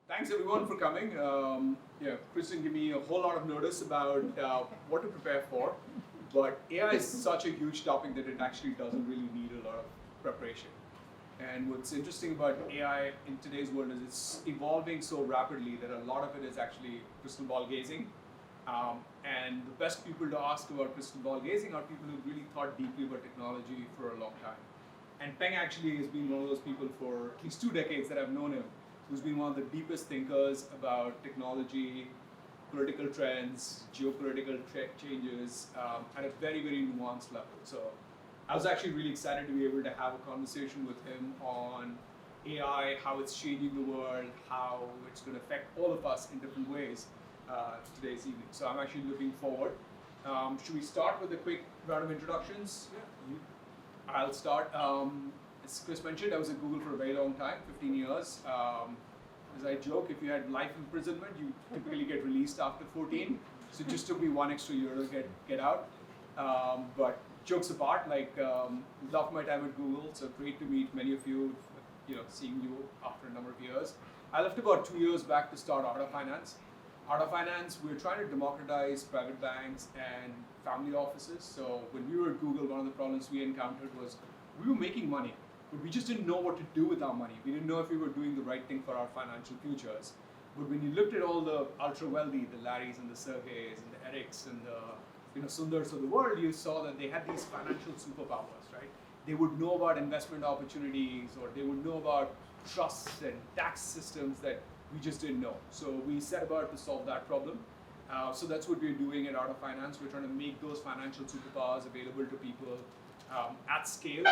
Thanks everyone for coming. Chris didn't give me a whole lot of notice about what to prepare for, but AI is such a huge topic that it actually doesn't really need a lot of preparation. And what's interesting about AI in today's world is it's evolving so rapidly that a lot of it is actually crystal ball gazing. And the best people to ask about crystal ball gazing are people who really thought deeply about technology for a long time. And Peng actually has been one of those people for at least 2 decades that I've known him, who's been one of the deepest thinkers about technology, political trends, geopolitical changes at a very, very nuanced level. So I was actually really excited to be able to have a conversation with him on AI, how it's changing the world, how it's going to affect all of us in different ways today's evening. So I'm actually looking forward. Should we start with a quick round of introductions? Yeah. I'll start. As Chris mentioned, I was at Google for a very long time, 15 years. As I joke, if you had life imprisonment, you typically get released after 14. So it just took me 1 extra year to get out. But jokes apart, loved my time at Google. So great to meet many of you. Seeing you after a number of years. I left about 2 years back to start Arta Finance. Arta Finance, we're trying to democratize private banks and family offices. So when we were at Google, one of the problems we encountered was we were making money, but we just didn't know what to do with our money. We didn't know if we were doing the right thing for our financial futures. But when you looked at all the ultra wealthy, the Larrys and the Sergeys and the Erics and the Sundars of the world, you saw that they had these financial superpowers, right? They would know about investment opportunities, or they would know about trusts and tax systems that we just didn't know. So we set about to solve that problem. So that's what we're doing at Arta Finance. We're trying to make those financial superpowers available to people at scale.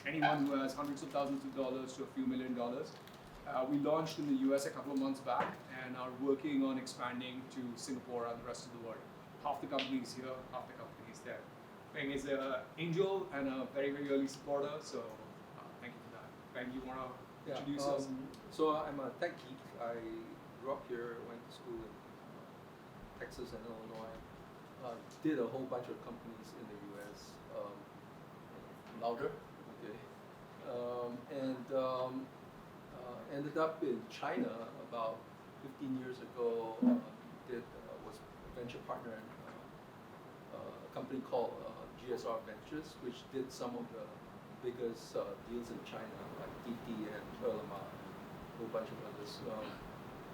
Anyone who has hundreds of thousands of dollars to a few $1 million. We launched in the US a couple of months back and are working on expanding to Singapore and the rest of the world. Half the company is here, half the company is there. Peng is an angel and a very, very early supporter, so thank you for that. Peng, you want to introduce us? So I'm a tech geek. I grew up here, went to school in Texas and Illinois, did a whole bunch of companies in the US, louder, okay, ended up in China about 15 years ago. Was a venture partner in a company called GSR Ventures, which did some of the biggest deals in China, like DT and Ele.me, a whole bunch of others.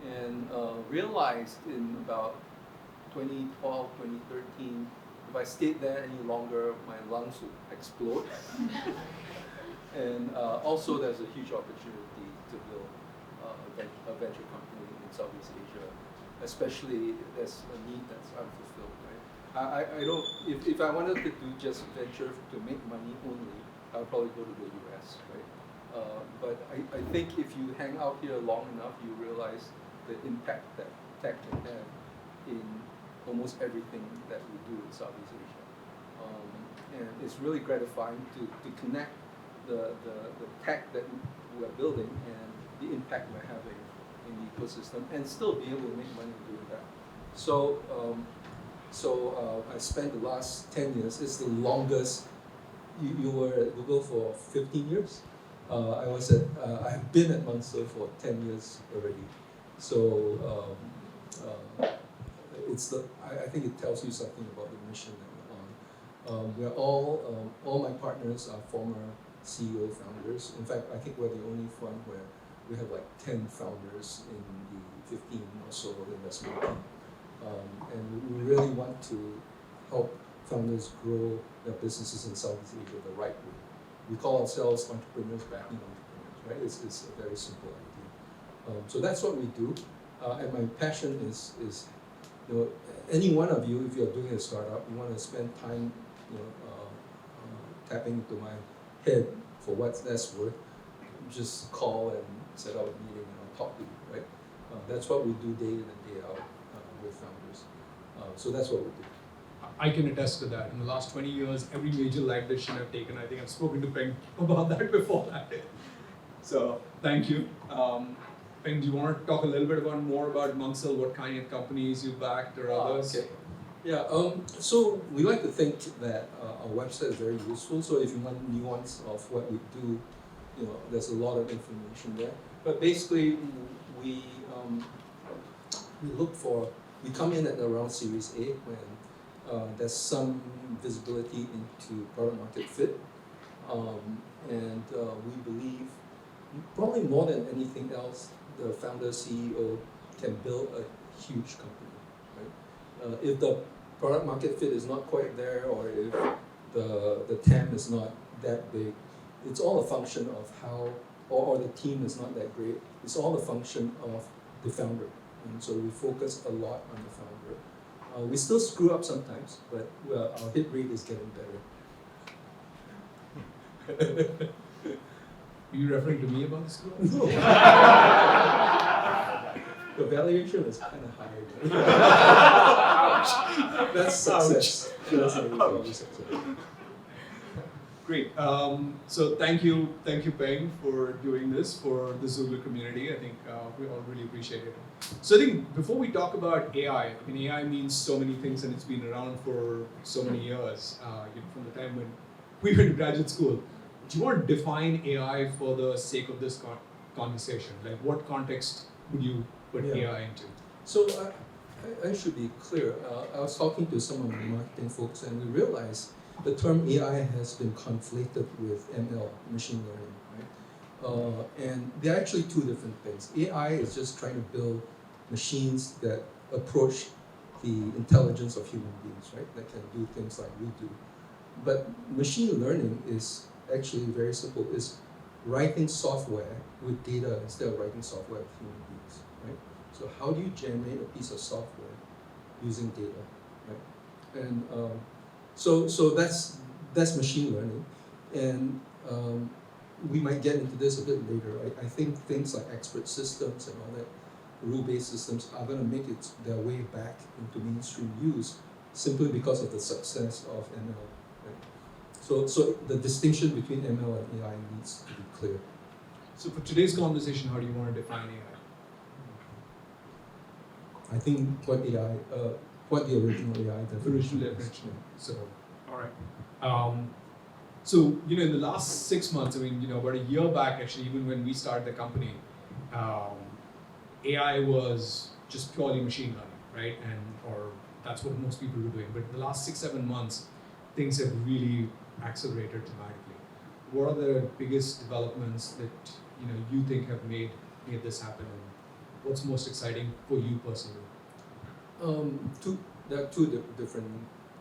And realized in about 2012, 2013, if I stayed there any longer, my lungs would explode. And also there's a huge opportunity to build a venture company in Southeast Asia, especially there's a need that's unfulfilled, right? I don't, if I wanted to do just venture to make money only, I would probably go to the US, right? But I think if you hang out here long enough, you realize the impact that tech can have in almost everything that we do in Southeast Asia. And it's really gratifying to connect the tech that we're building and the impact we're having in the ecosystem and still be able to make money doing that. So I spent the last 10 years, it's the longest. You were at Google for 15 years? I've been at Monster for 10 years already. So I think it tells you something about the mission that we're on. We're all my partners are former CEO founders. In fact, I think we're the only fund where we have like 10 founders in the 15 or so investment team. And we really want to help founders grow their businesses in Southeast Asia the right way. We call ourselves entrepreneurs backing entrepreneurs, right? It's a very simple idea. So that's what we do. And my passion is any one of you, if you're doing a startup, you want to spend time, tapping into my head for what that's worth, just call and set up a meeting and I'll talk to you, right? That's what we do day in and day out with founders. So that's what we do. I can attest to that. In the last 20 years, every major life decision I've taken, I think I've spoken to Peng about that before that. So thank you. Peng, do you want to talk a little bit more about Monksel, what kind of companies you backed or others? Okay. Yeah, so we like to think that our website is very useful. So if you want nuance of what we do, there's a lot of information there. But basically, we we come in at around Series A when there's some visibility into product market fit. And we believe, probably more than anything else, the founder CEO can build a huge company. Right? If the product market fit is not quite there, or if the TAM is not that big, it's all a function of how, or the team is not that great. It's all a function of the founder. And so we focus a lot on the founder. We still screw up sometimes, but our hit rate is getting better. Are you referring to me about the school? No. The valuation is kind of high. Ouch. That's success. That's success. Great. So thank you, Peng, for doing this for the Zulu community. I think we all really appreciate it. So I think before we talk about AI, I mean, AI means so many things, and it's been around for so many years. From the time when we went to graduate school. Do you want to define AI for the sake of this conversation? Like, what context would you put AI into? So I should be clear. I was talking to some of my marketing folks, and we realized the term AI has been conflated with ML, machine learning, right? And they're actually two different things. AI is just trying to build machines that approach the intelligence of human beings, right? That can do things like we do. But machine learning is actually very simple. It's writing software with data instead of writing software with human beings, right? So how do you generate a piece of software using data, right? And so that's machine learning, and we might get into this a bit later. I think things like expert systems and all that, rule-based systems, are going to make their way back into mainstream use simply because of the success of ML. Right? So the distinction between ML and AI needs to be clear. So for today's conversation, how do you want to define AI? I think what the original AI definition is. So, all right. So, in the last 6 months, about a year back, actually, even when we started the company, AI was just purely machine learning, right? Or that's what most people were doing. But in the last 6-7 months, things have really accelerated dramatically. What are the biggest developments that you think have made this happen, and what's most exciting for you personally? There are two different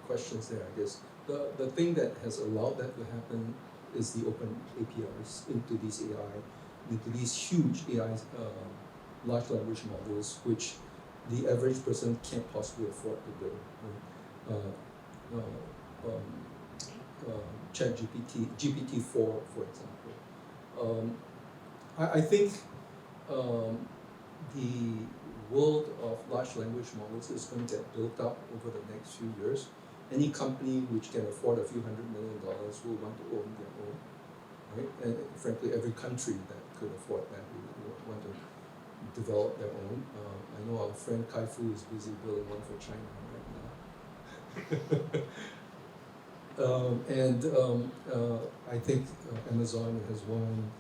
questions there, I guess. The thing that has allowed that to happen is the open APIs into these huge AI large language models, which the average person can't possibly afford to build. ChatGPT, GPT-4, for example. I think the world of large language models is going to get built up over the next few years. Any company which can afford a few $100 million will want to own their own, right? And frankly, every country that could afford that will want to develop their own. I know our friend Kai Fu is busy building one for China right now. I think Amazon has one,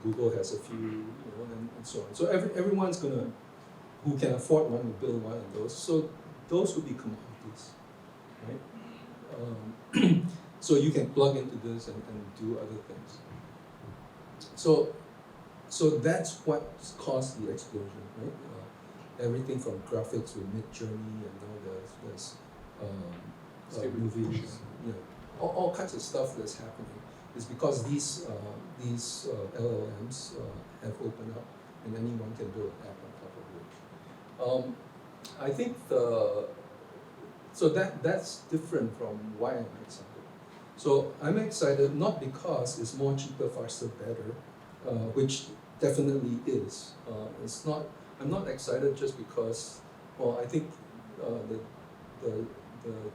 Google has a few, and so on. So everyone's who can afford one will build one of those. So those would be commodities, right? So you can plug into this and do other things. So that's what caused the explosion, right? Everything from graphics with Midjourney, and now there's movies, all kinds of stuff that's happening is because these LLMs have opened up, and anyone can build an app on top of which. I think so that's different from why I'm excited. So I'm excited not because it's more, cheaper, faster, better, which definitely is. It's not. I'm not excited just because. Well, I think the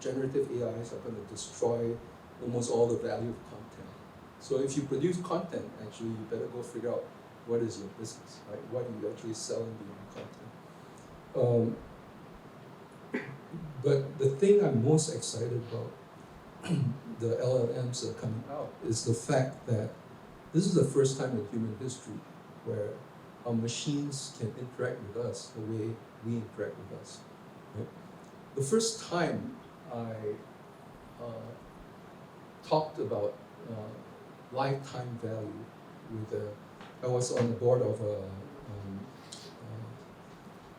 generative AIs are going to destroy almost all the value of content. So if you produce content, actually, you better go figure out what is your business, right? What are you actually selling beyond content? But the thing I'm most excited about, the LLMs that are coming out, is the fact that this is the first time in human history where how machines can interact with us the way we interact with us. Right? The first time I talked about lifetime value with I was on the board of a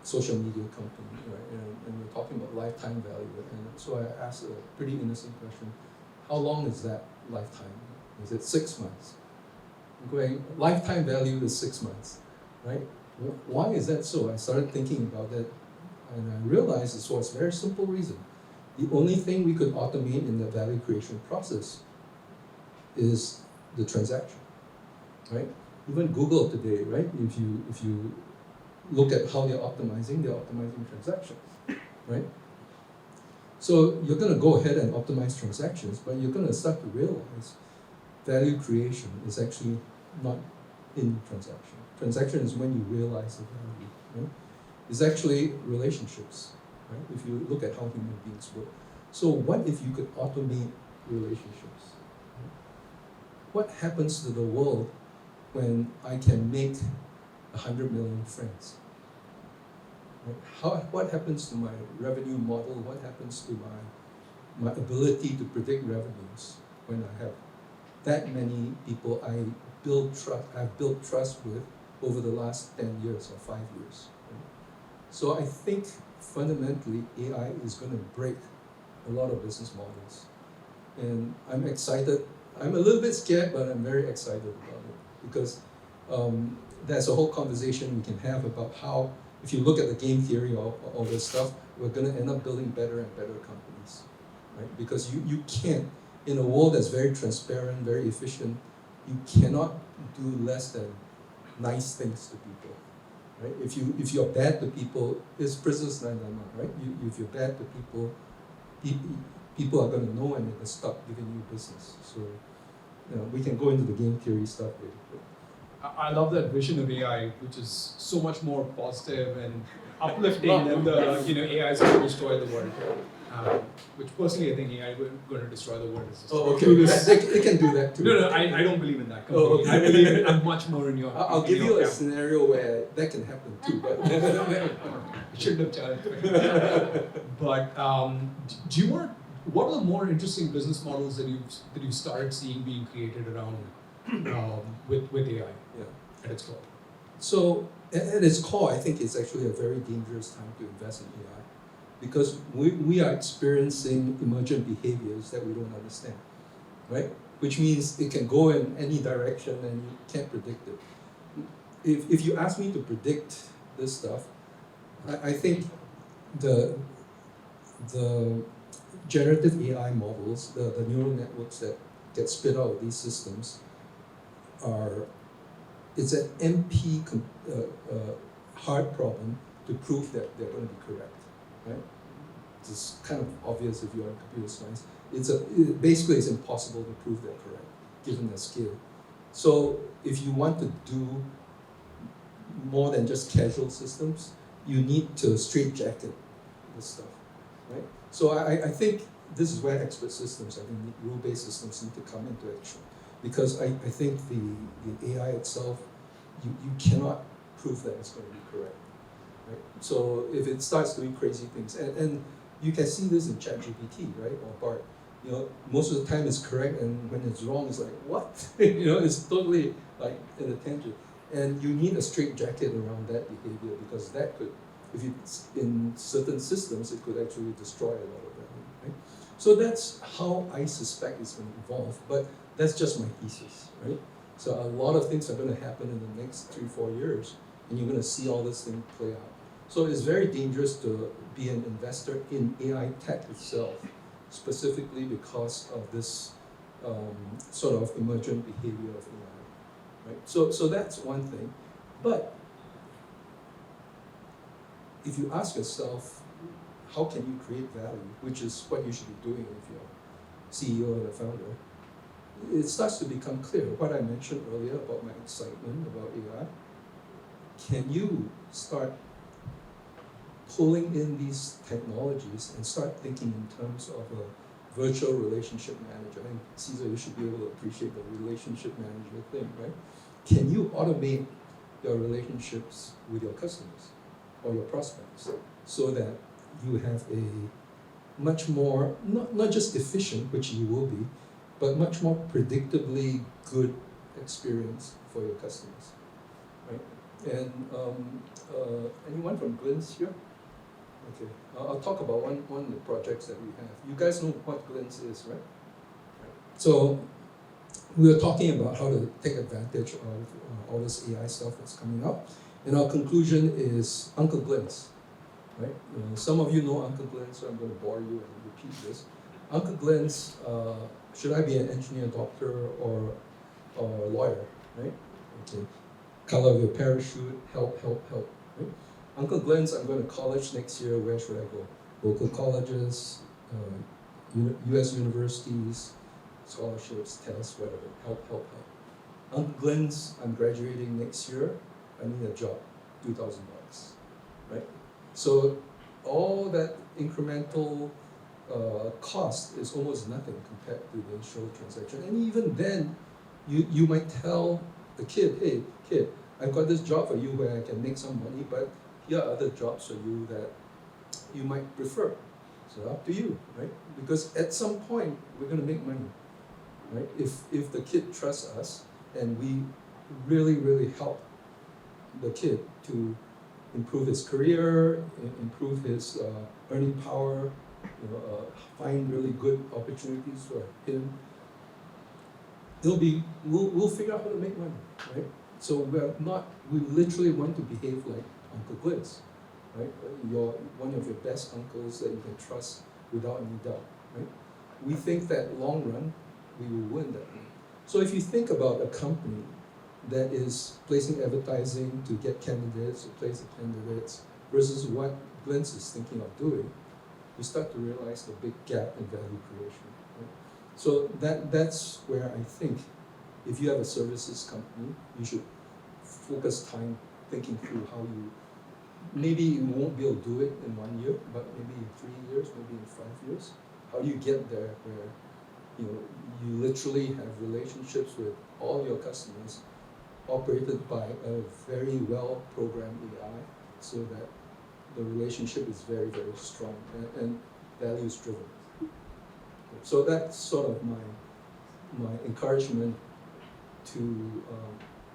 social media company, right? And we're talking about lifetime value. And so I asked a pretty innocent question: how long is that lifetime? Is it 6 months? I'm going, lifetime value is 6 months, right? Why is that so? I started thinking about that, and I realized it was a very simple reason. The only thing we could automate in the value creation process is the transaction, right? Even Google today, right? If you look at how they're optimizing transactions, right? So you're going to go ahead and optimize transactions, but you're going to start to realize value creation is actually not in transaction. Transaction is when you realize the value, right? It's actually relationships, right? If you look at how human beings work. So what if you could automate relationships? Right? What happens to the world when I can make 100 million friends? Right? What happens to my revenue model? What happens to my ability to predict revenues when I have that many people I've built trust with over the last 10 years or 5 years? Right? So I think fundamentally AI is going to break a lot of business models. And I'm excited. I'm a little bit scared, but I'm very excited about it because there's a whole conversation we can have about how, if you look at the game theory of all this stuff, we're going to end up building better and better companies, right? Because you can't, in a world that's very transparent, very efficient, you cannot do less than nice things to people, right? If you're bad to people, it's Princess dilemma, right? If you're bad to people, people are going to know and they're going to stop giving you business. So, we can go into the game theory stuff later. I love that vision of AI, which is so much more positive and uplifting than the AI is going to destroy the world. Which personally I think AI is going to destroy the world. Okay. It can do that too. No, I don't believe in that completely. Okay. I believe I'm much more in your. I'll give you a scenario where that can happen too. But I shouldn't have challenged me. But do you want? What are the more interesting business models that you started seeing being created around with AI? Yeah. At its core? So at its core, I think it's actually a very dangerous time to invest in AI because we are experiencing emergent behaviors that we don't understand, right? Which means it can go in any direction and you can't predict it. If you ask me to predict this stuff, I think the generative AI models, the neural networks that get spit out of these systems it's an NP hard problem to prove that they're going to be correct, right? It's kind of obvious if you're in computer science. Basically it's impossible to prove they're correct, given their scale. So if you want to do more than just casual systems, you need to straitjacket this stuff, right? So I think this is where expert systems, rule-based systems need to come into action. Because I think the AI itself, you cannot prove that it's going to be correct, right? So if it starts doing crazy things, and you can see this in ChatGPT, right, or BART, most of the time it's correct, and when it's wrong, it's like, what? It's totally like in a tangent. And you need a straitjacket around that behavior because that could, if it's in certain systems, it could actually destroy a lot of value, right? So that's how I suspect it's going to evolve, but that's just my thesis, right? So a lot of things are going to happen in the next 3-4 years, and you're going to see all this thing play out. So it's very dangerous to be an investor in AI tech itself, specifically because of this sort of emergent behavior of AI, right? So that's one thing. But if you ask yourself, how can you create value, which is what you should be doing if you're CEO or the founder, it starts to become clear. What I mentioned earlier about my excitement about AI, can you start pulling in these technologies and start thinking in terms of a virtual relationship manager? And Caesar, you should be able to appreciate the relationship manager thing, right? Can you automate your relationships with your customers or your prospects, so that you have a much more, not just efficient, which you will be, but much more predictably good experience for your customers, right? And anyone from Glints here? Okay, I'll talk about one of the projects that we have. You guys know what Glints is, right? So we were talking about how to take advantage of all this AI stuff that's coming up, and our conclusion is Uncle Glints, right? Some of you know Uncle Glints, so I'm going to bore you and repeat this. Uncle Glints, should I be an engineer, doctor, or a lawyer, right? Okay. Color of your parachute, help, right? Uncle Glints, I'm going to college next year, where should I go? Local colleges, US universities, scholarships, tests, whatever, help. Uncle Glints, I'm graduating next year, I need a job, $2,000, right? So all that incremental cost is almost nothing compared to the initial transaction. And even then, you might tell the kid, hey, kid, I've got this job for you where I can make some money, but here are other jobs for you that you might prefer. So up to you, right? Because at some point, we're going to make money, right? If the kid trusts us and we really help the kid to improve his career, improve his earning power, find really good opportunities for him, we'll figure out how to make money, right? So we literally want to behave like Uncle Glints, right? One of your best uncles that you can trust without any doubt, right? We think that long run, we will win that. So if you think about a company that is placing advertising to get candidates, to place the candidates, versus what Glints is thinking of doing, you start to realize the big gap in value creation. Right? So that's where I think if you have a services company, you should focus time thinking through how maybe you won't be able to do it in 1 year, but maybe in 3 years, maybe in 5 years. How do you get there where you literally have relationships with all your customers operated by a very well-programmed AI, so that the relationship is very strong and values driven. So that's sort of my encouragement to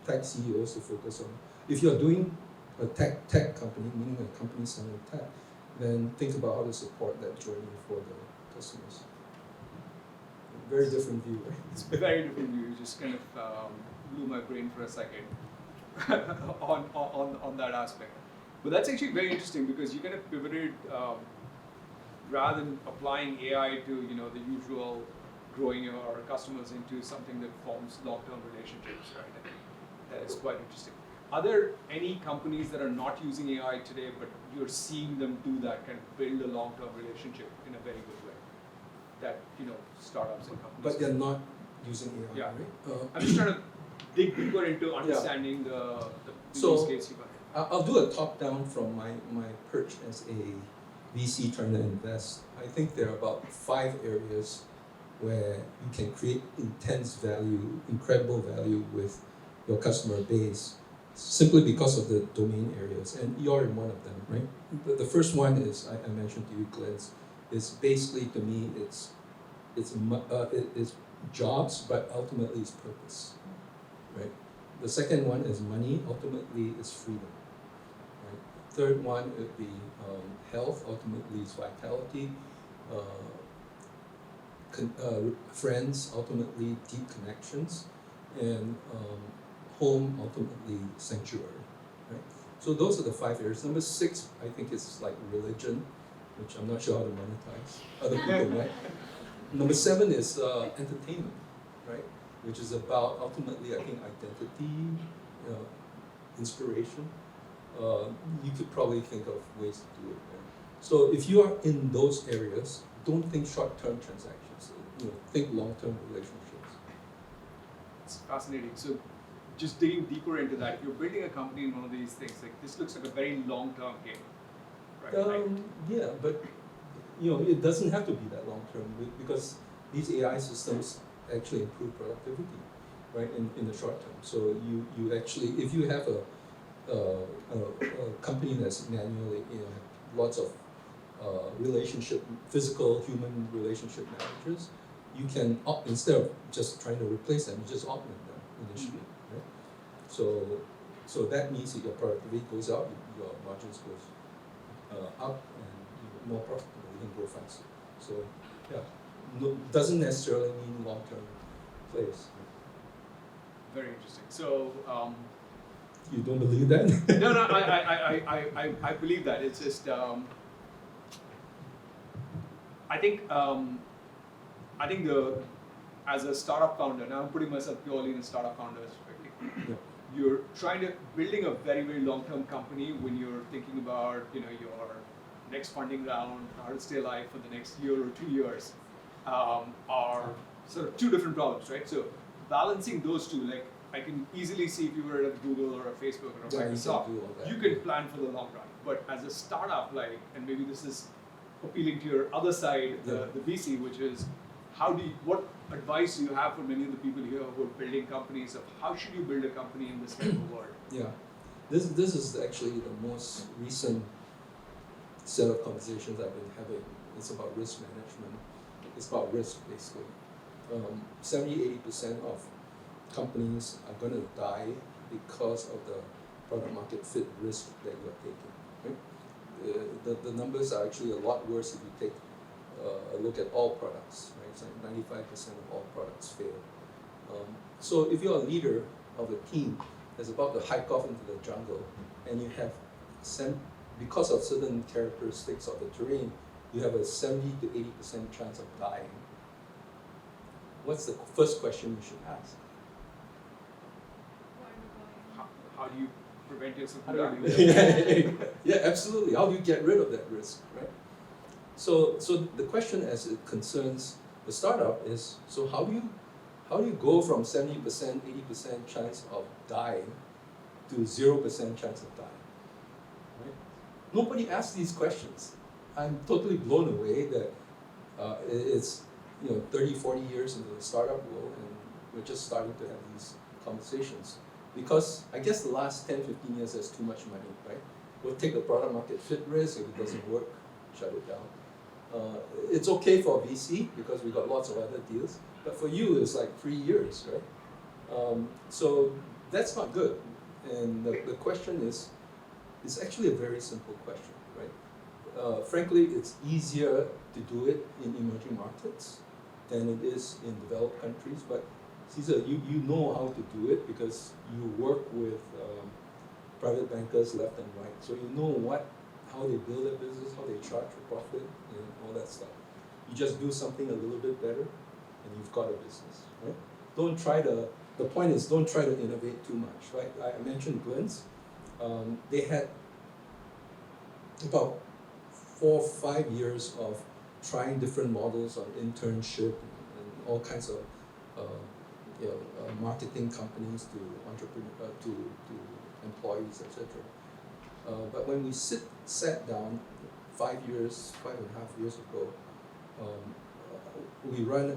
tech CEOs to focus on. If you're doing a tech company, meaning a company selling tech, then think about how to support that journey for the customers. Very different view, right? It's a very different view. You just kind of blew my brain for a second on that aspect. But that's actually very interesting, because you kind of pivoted rather than applying AI to the usual growing your customers into something that forms long-term relationships, right? I think that is quite interesting. Are there any companies that are not using AI today, but you're seeing them do that, kind of build a long-term relationship in a very good way? That startups and companies. But they're not using AI, Yeah. right? I'm just trying to dig deeper into understanding the use case you got. I'll do a top-down from my perch as a VC trying to invest. I think there are about 5 areas where you can create intense value, incredible value with your customer base, simply because of the domain areas, and you're in one of them, right? The first one is, I mentioned to you, Glenn, is basically, to me, it's jobs, but ultimately it's purpose, right? The second one is money, ultimately it's freedom, right? Third one would be health, ultimately it's vitality, friends, ultimately deep connections, and home, ultimately sanctuary, right? So those are the 5 areas. Number 6, I think, is like religion, which I'm not sure how to monetize. Other people might. Number 7 is entertainment, right? Which is about, ultimately, I think, identity, inspiration. You could probably think of ways to do it. Right? So if you are in those areas, don't think short-term transactions. Think long-term relationships. It's fascinating. So just digging deeper into that, you're building a company in one of these things. Like, this looks like a very long-term game, right? Yeah, but it doesn't have to be that long-term, because these AI systems actually improve productivity, right? In the short term. So you actually, if you have a company that's manually, lots of physical human relationship managers, you can instead of just trying to replace them, you just augment them initially, right? So that means that your productivity goes up, your margins goes up, and you're more profitable, you can grow faster. So yeah, doesn't necessarily mean long-term plays. Very interesting. So. You don't believe that? No, I believe that. It's just, I think as a startup founder, now I'm putting myself purely in a startup founder perspective. Yeah. You're building a very, very long-term company when you're thinking about, your next funding round, how to stay alive for the next year or 2 years, are sort of two different problems, right? So balancing those two, like, I can easily see if you were at a Google or a Facebook or a Microsoft, you can plan for the long run. But as a startup, like, and maybe this is appealing to your other side, the VC, which is, what advice do you have for many of the people here who are building companies of how should you build a company in this kind of a world? Yeah, this is actually the most recent set of conversations I've been having. It's about risk management. It's about risk, basically. 70-80% of companies are going to die because of the product market fit risk that you're taking. Right? The numbers are actually a lot worse if you take a look at all products. Right? It's like 95% of all products fail. So if you're a leader of a team that's about to hike off into the jungle, and you have because of certain characteristics of the terrain, you have a 70-80% chance of dying. What's the first question you should ask? How do you prevent yourself from dying? Yeah, absolutely. How do you get rid of that risk, right? So the question as it concerns the startup is, so how do you go from 70%, 80% chance of dying to 0% chance of dying? Right? Nobody asks these questions. I'm totally blown away that it's 30, 40 years into the startup world, and we're just starting to have these conversations. Because I guess the last 10, 15 years there's too much money, right? We'll take the product market fit risk. If it doesn't work, shut it down. It's okay for VC because we got lots of other deals, but for you it's like 3 years, right? So that's not good. And the question is, it's actually a very simple question, right? Frankly, it's easier to do it in emerging markets than it is in developed countries, but Caesar, you know how to do it because you work with private bankers left and right. So you know how they build their business, how they charge for profit, and all that stuff. You just do something a little bit better, and you've got a business, right? The point is, don't try to innovate too much, right? I mentioned Glenn's. They had about 4 or 5 years of trying different models on internship and all kinds of marketing companies to to employees, etc. But when we sat down 5.5 years ago, we run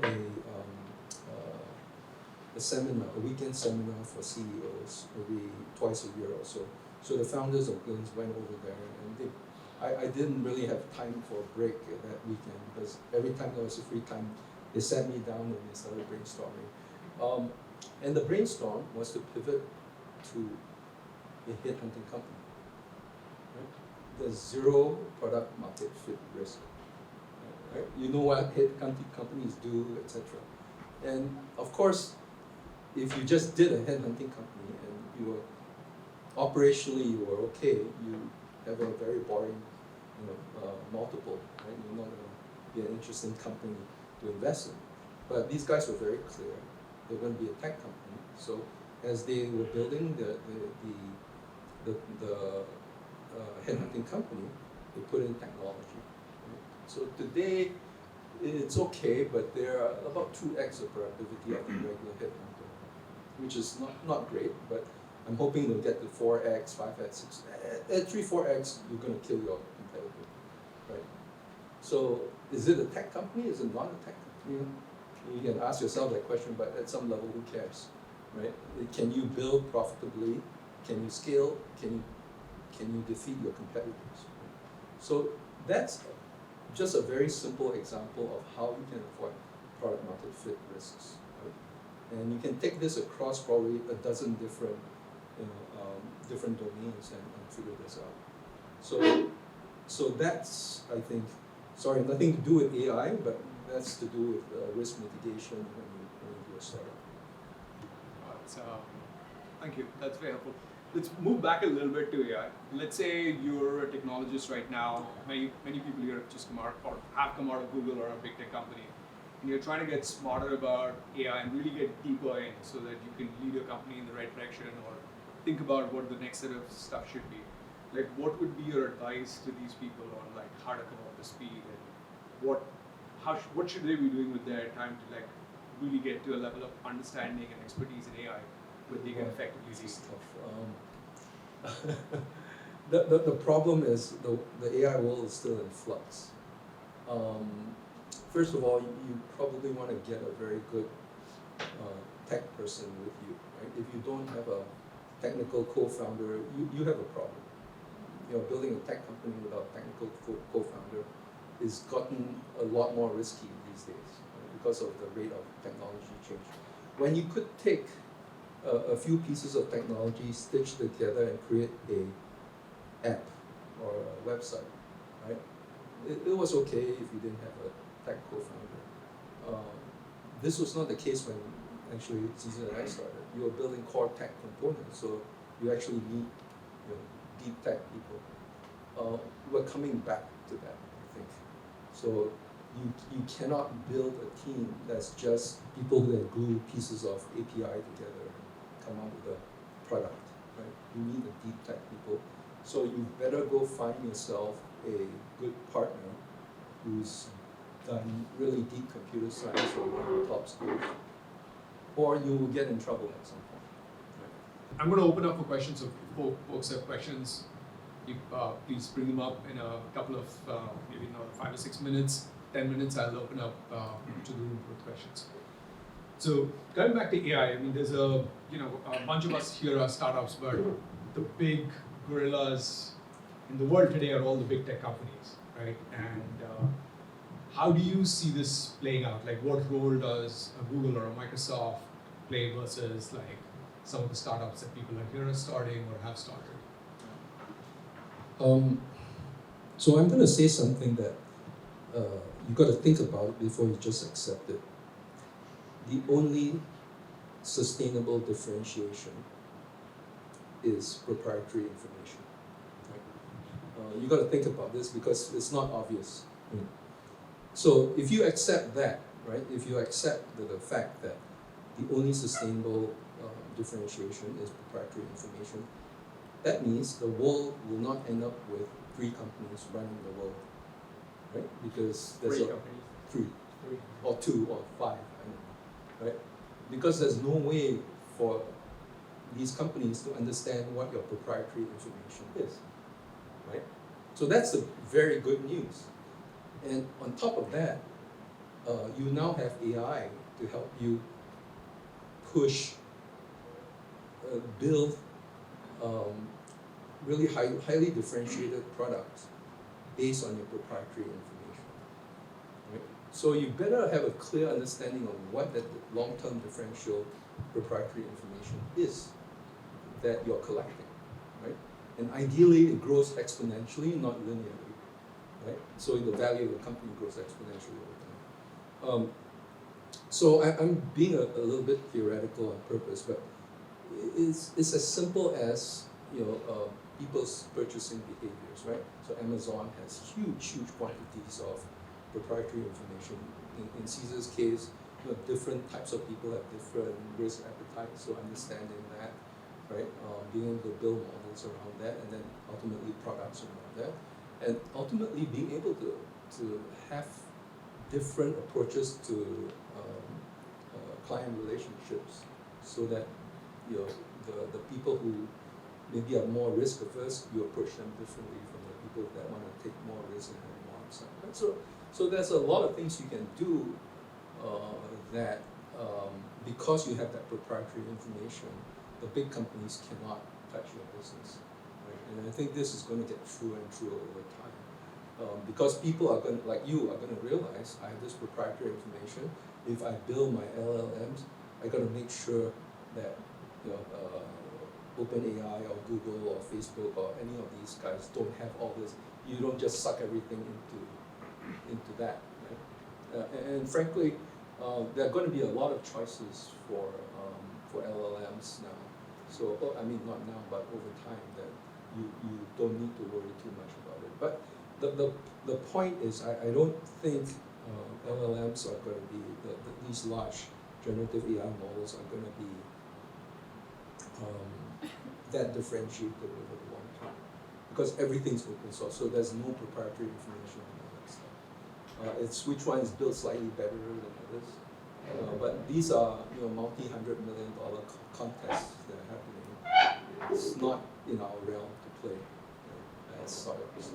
a seminar, a weekend seminar for CEOs, maybe twice a year or so. So the founders of Glenn's went over there, and I didn't really have time for a break that weekend because every time there was a free time, they sat me down and they started brainstorming. And the brainstorm was to pivot to a headhunting company. Right? There's zero product market fit risk. Right? You know what headhunting companies do, etc. And of course, if you just did a headhunting company and you were operationally you were okay, you have a very boring, multiple. Right? You're not going to be an interesting company to invest in. But these guys were very clear. They're going to be a tech company. So as they were building the headhunting company, they put in technology. Right? So today, it's okay, but they're about 2x the productivity of a regular headhunter, which is not great, but I'm hoping they'll get to 4x, 5x, 6x. At 3, 4x, you're going to kill your competitor, right? So is it a tech company? Is it not a tech company? You can ask yourself that question, but at some level, who cares, right? Can you build profitably? Can you scale? Can you defeat your competitors? So that's just a very simple example of how you can avoid product market fit risks. Right? And you can take this across probably a dozen different, different domains and figure this out. So that's, I think, sorry, nothing to do with AI, but that's to do with risk mitigation when you do a startup. Thank you. That's very helpful. Let's move back a little bit to AI. Let's say you're a technologist right now. Many people here have just come out or have come out of Google or a big tech company, and you're trying to get smarter about AI and really get deeper in so that you can lead your company in the right direction or think about what the next set of stuff should be. Like, what would be your advice to these people on like how to come up to speed and what should they be doing with their time to like really get to a level of understanding and expertise in AI where they can effectively lead? The problem is the AI world is still in flux. First of all, you probably want to get a very good tech person with you. Right? If you don't have a technical co-founder, you have a problem. Building a tech company without a technical co-founder is gotten a lot more risky these days, right, because of the rate of technology change. When you could take a few pieces of technology, stitch together, and create a app or a website, right? It was okay if you didn't have a tech co-founder. This was not the case when actually Caesar and I started. You were building core tech components, so you actually need deep tech people. We're coming back to that, I think. So you cannot build a team that's just people that glue pieces of API together and come up with a product, right? You need the deep tech people. So you better go find yourself a good partner who's done really deep computer science or one of the top schools, or you will get in trouble at some point. Right? I'm going to open up for questions. So if folks have questions, please bring them up in a couple of maybe another 5 or 6 minutes, 10 minutes. I'll open up to the room for questions. So going back to AI, I mean, there's a bunch of us here are startups, but the big gorillas in the world today are all the big tech companies, right? And how do you see this playing out? Like, what role does a Google or a Microsoft play versus like some of the startups that people are here are starting or have started? So I'm going to say something that you got to think about before you just accept it. The only sustainable differentiation is proprietary information. Right? You got to think about this because it's not obvious. So if you accept that, right? If you accept the fact that the only sustainable differentiation is proprietary information, that means the world will not end up with 3 companies running the world, right? Because there's 3 companies. 3 or 2 or 5, I know, right? Because there's no way for these companies to understand what your proprietary information is, right? So that's the very good news. And on top of that, you now have AI to help you push, build really highly differentiated products based on your proprietary information. Right? So you better have a clear understanding of what that long-term differential proprietary information is that you're collecting, right? And ideally, it grows exponentially, not linearly, right? So the value of the company grows exponentially over time. So I'm being a little bit theoretical on purpose, but it's as simple as people's purchasing behaviors, right? So Amazon has huge quantities of proprietary information. In Caesar's case, different types of people have different risk appetites, so understanding that, right? Being able to build models around that, and then ultimately products around that, and ultimately being able to have different approaches to client relationships, so that the people who maybe are more risk averse, you approach them differently from the people that want to take more risk and have more upside. Right? So there's a lot of things you can do that because you have that proprietary information, the big companies cannot touch your business, right? And I think this is going to get truer and truer over time, because people are going, like you, are going to realize I have this proprietary information. If I build my LLMs, I got to make sure that OpenAI or Google or Facebook or any of these guys don't have all this. You don't just suck everything into that, right? And frankly, there are going to be a lot of choices for LLMs now. So I mean, not now, but over time, that you don't need to worry too much about it. But the point is, I don't think LLMs are going to be these large generative AI models are going to be that differentiated over the long term, because everything's open source, so there's no proprietary information on all that stuff. It's which one is built slightly better than others, but these are multi-$100 million contests that are happening. It's not in our realm to play as startups.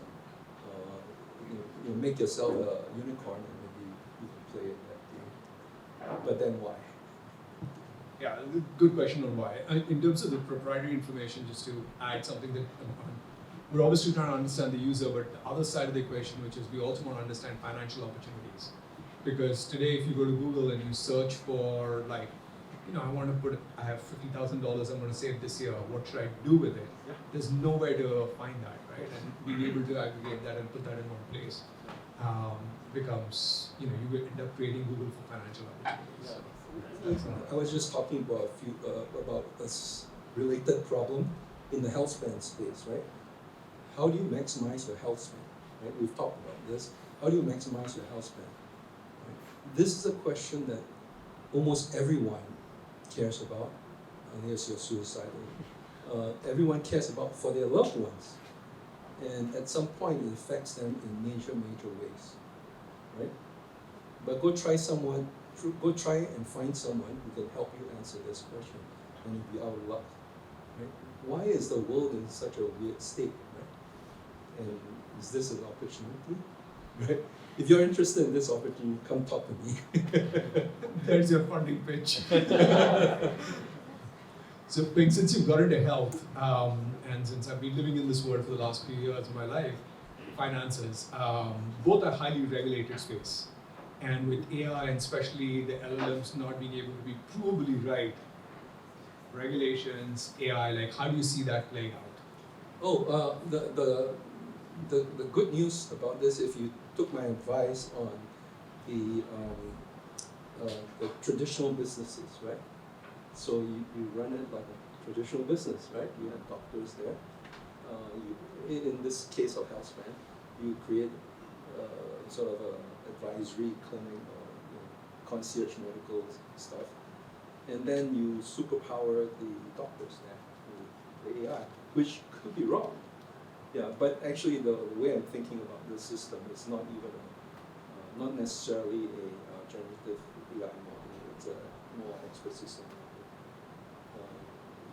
You make yourself a unicorn and maybe you can play in that game. But then why? Yeah, good question on why. In terms of the proprietary information, just to add something that we're obviously trying to understand the user, but the other side of the equation, which is we also want to understand financial opportunities. Because today, if you go to Google and you search for I have $50,000 I'm going to save this year, what should I do with it? Yeah. There's nowhere to find that, right? And being able to aggregate that and put that in one place becomes, you end up creating Google for financial opportunities. Yeah. I was just talking about about a related problem in the health span space, right? How do you maximize your health span? Right? We've talked about this. How do you maximize your health span? Right? This is a question that almost everyone cares about, unless you're suicidal. Everyone cares about for their loved ones, and at some point it affects them in major ways, right? But go try and find someone who can help you answer this question, and you'll be out of luck, right? Why is the world in such a weird state, right? And is this an opportunity, right? If you're interested in this opportunity, come talk to me. There's your funding pitch. So, Peng, since you've got into health, and since I've been living in this world for the last few years of my life, finances, both are highly regulated space. And with AI, and especially the LLMs not being able to be provably right, regulations, AI, how do you see that playing out? Oh, the good news about this, if you took my advice on the traditional businesses, right? So you run it like a traditional business, right? You have doctors there. In this case of healthspan, you create sort of a advisory clinic or concierge medical stuff, and then you superpower the doctors there with the AI, which could be wrong. Yeah, but actually the way I'm thinking about this system is not even not necessarily a generative AI model. It's a more expert system.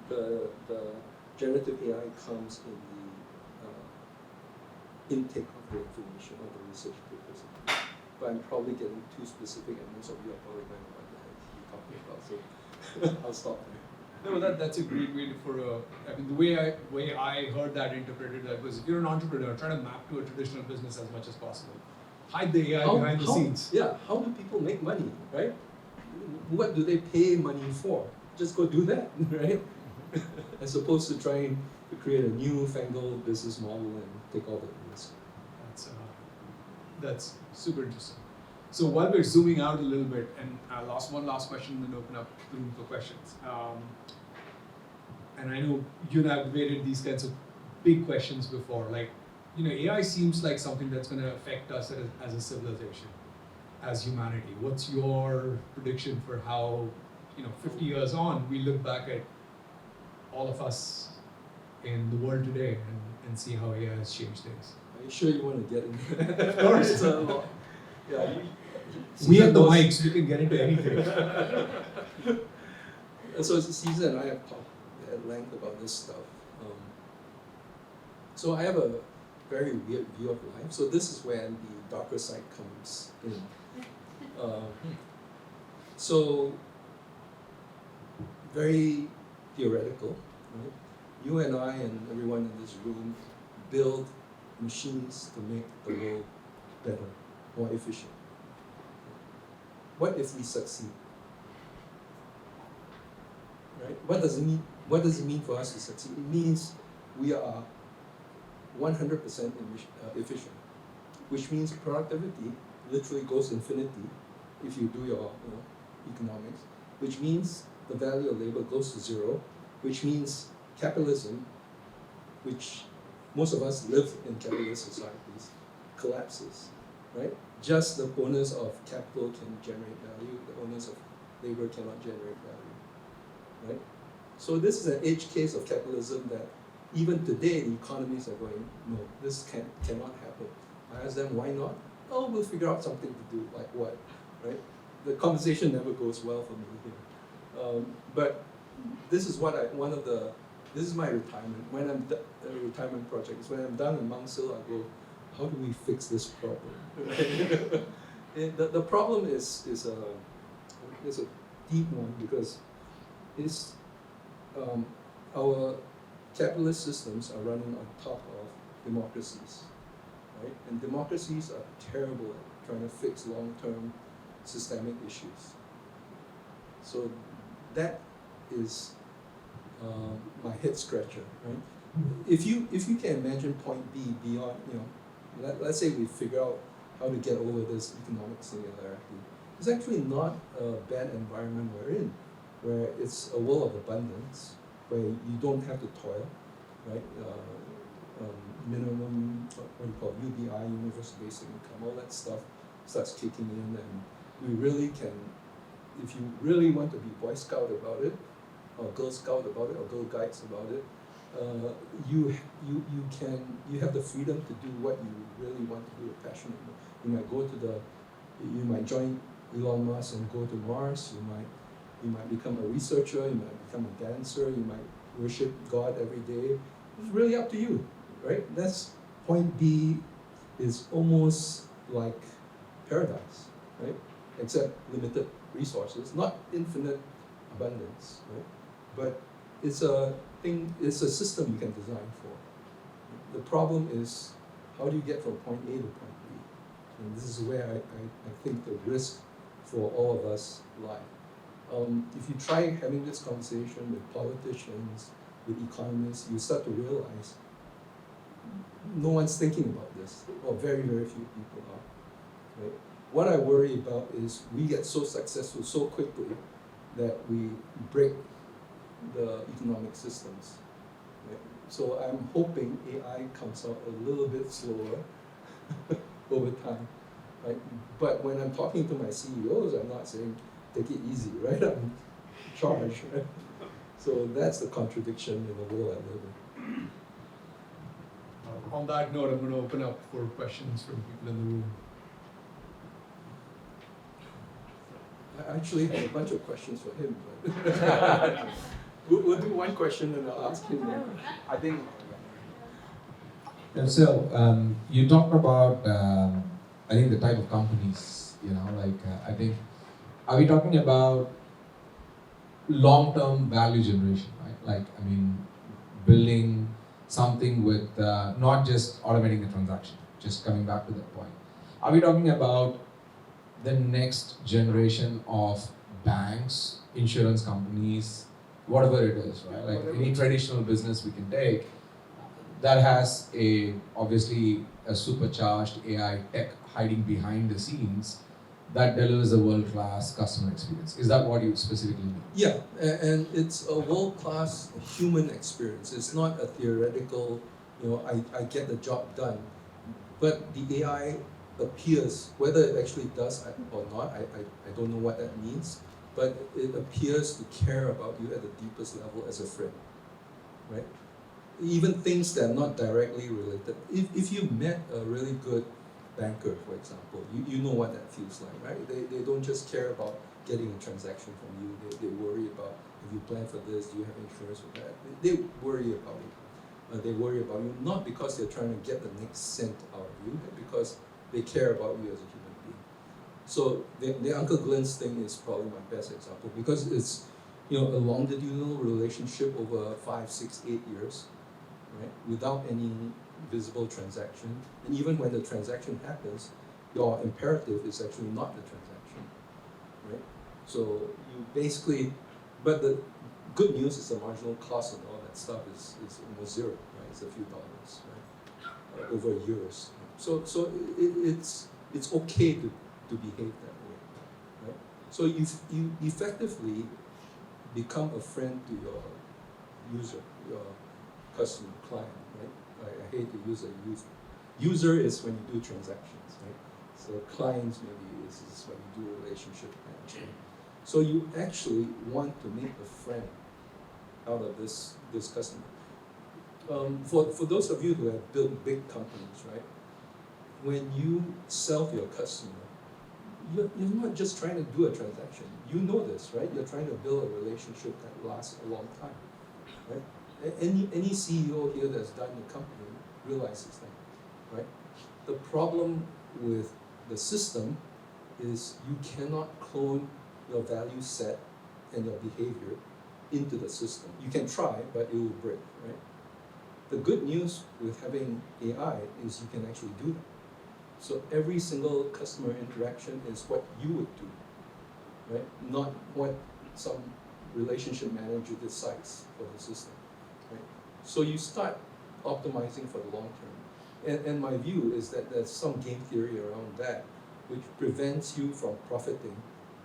The generative AI comes in the intake of the information or the research papers. But I'm probably getting too specific, and most of you are probably going to know what the heck you're talking about. So I'll stop there. No, that's a great way the way I heard that interpreted that was, if you're an entrepreneur, try to map to a traditional business as much as possible. Hide the AI behind the scenes. Yeah, how do people make money, right? What do they pay money for? Just go do that, right? As opposed to trying to create a new-fangled business model and take all the risk. That's super interesting. So while we're zooming out a little bit, and one last question, and then open up the room for questions. And I know you and I have debated these kinds of big questions before. AI seems like something that's going to affect us as a civilization, as humanity. What's your prediction for how, 50 years on, we look back at all of us in the world today and see how AI has changed things? Are you sure you want to get into that? Of course. It's a lot. Yeah. We have the mics, we can get into anything. So Caesar and I have talked at length about this stuff. So I have a very weird view of life. So this is when the darker side comes in. So very theoretical, right? you and I and everyone in this room build machines to make the world better, more efficient. What if we succeed? Right? What does it mean? What does it mean for us to succeed? It means we are 100% efficient, which means productivity literally goes infinity if you do your economics, which means the value of labor goes to zero, which means capitalism, which most of us live in capitalist societies, collapses, right? Just the owners of capital can generate value, the owners of labor cannot generate value, right? So this is an edge case of capitalism that even today the economists are going, no, this cannot happen. I ask them, why not? Oh, we'll figure out something to do, like what, right? The conversation never goes well for me here. But this is what this is my retirement. When I'm retirement project is when I'm done in Mount Sil, I go, how do we fix this problem? The problem is a deep one because our capitalist systems are running on top of democracies, right? And democracies are terrible at trying to fix long-term systemic issues. So that is my head scratcher, right? If you can imagine point B beyond, let's say we figure out how to get over this economic singularity, it's actually not a bad environment we're in, where it's a world of abundance, where you don't have to toil, right? Minimum, what do you call it, UBI, universal basic income, all that stuff starts kicking in, and we really can, if you really want to be Boy Scout about it, or Girl Scout about it, or Girl Guides about it, you have the freedom to do what you really want to do passionately. You might join Elon Musk and go to Mars. You might become a researcher. You might become a dancer. You might worship God every day. It's really up to you, right? That's point B is almost like paradise, right? Except limited resources, not infinite abundance, right? But it's a system you can design for. The problem is, how do you get from point A to point B? And this is where I think the risk for all of us lie. If you try having this conversation with politicians, with economists, you start to realize no one's thinking about this, or very, very few people are. Right? What I worry about is we get so successful so quickly that we break the economic systems. Right? So I'm hoping AI comes out a little bit slower over time. Right? But when I'm talking to my CEOs, I'm not saying take it easy, right? I'm in charge, right? So that's the contradiction in the world I live in. On that note, I'm going to open up for questions from people in the room. I actually have a bunch of questions for him, but we'll do one question and I'll ask him. I think. And so you talked about, I think the type of companies, I think, are we talking about long-term value generation, right? Building something with not just automating the transaction, just coming back to that point. Are we talking about the next generation of banks, insurance companies, whatever it is, right? Like any traditional business we can take that has obviously a supercharged AI tech hiding behind the scenes that delivers a world-class customer experience. Is that what you specifically mean? Yeah, and it's a world-class human experience. It's not a theoretical, I get the job done. But the AI appears, whether it actually does or not, I don't know what that means, but it appears to care about you at the deepest level as a friend, right? Even things that are not directly related. If you met a really good banker, for example, you know what that feels like, right? They don't just care about getting a transaction from you. They worry about, if you plan for this, do you have insurance for that? They worry about it. They worry about you not because they're trying to get the next cent out of you, but because they care about you as a human being. So the Uncle Glenn's thing is probably my best example because a longitudinal relationship over 5, 6, 8 years, right? Without any visible transaction, and even when the transaction happens, your imperative is actually not the transaction, right? So you basically, but the good news is the marginal cost and all that stuff is almost zero, right? It's a few dollars, right? Over years. So it's okay to behave that way, right? So you effectively become a friend to your user, your customer, client, right? I hate to use a user. User is when you do transactions, right? So clients maybe is when you do relationship management. So you actually want to make a friend out of this customer. For those of you who have built big companies, right? When you sell to your customer, you're not just trying to do a transaction. You know this, right? You're trying to build a relationship that lasts a long time, right? Any CEO here that's done the company realizes that, right? The problem with the system is you cannot clone your value set and your behavior into the system. You can try, but it will break, right? The good news with having AI is you can actually do that. So every single customer interaction is what you would do, right? Not what some relationship manager decides for the system, right? So you start optimizing for the long term. And my view is that there's some game theory around that which prevents you from profiting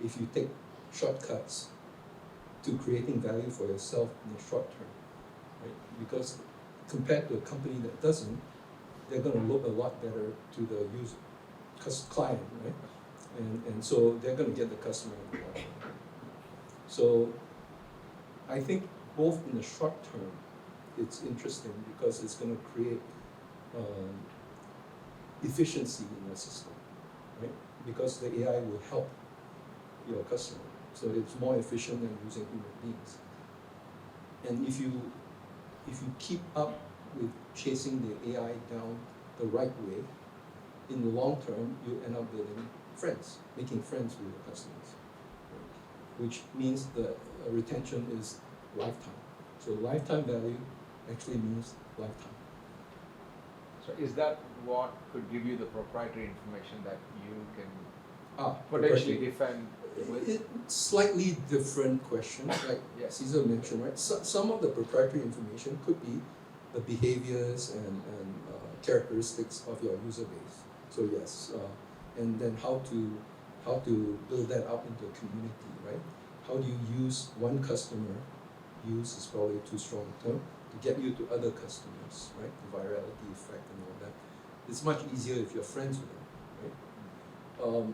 if you take shortcuts to creating value for yourself in the short term, right? Because compared to a company that doesn't, they're going to look a lot better to the user, client, right? And so they're going to get the customer in the long run. So I think both in the short term, it's interesting because it's going to create efficiency in your system, right? Because the AI will help your customer. So it's more efficient than using human beings. And if you keep up with chasing the AI down the right way, in the long term, you end up building friends, making friends with your customers, right? Which means the retention is lifetime. So lifetime value actually means lifetime. So is that what could give you the proprietary information that you can proprietary. potentially defend with? It's slightly different question, like Yes. Caesar mentioned, right? Some of the proprietary information could be the behaviors and characteristics of your user base. So yes, and then how to build that up into a community, right? How do you use one customer? Use is probably too strong a term to get you to other customers, right? The virality effect and all that. It's much easier if you're friends with them, right?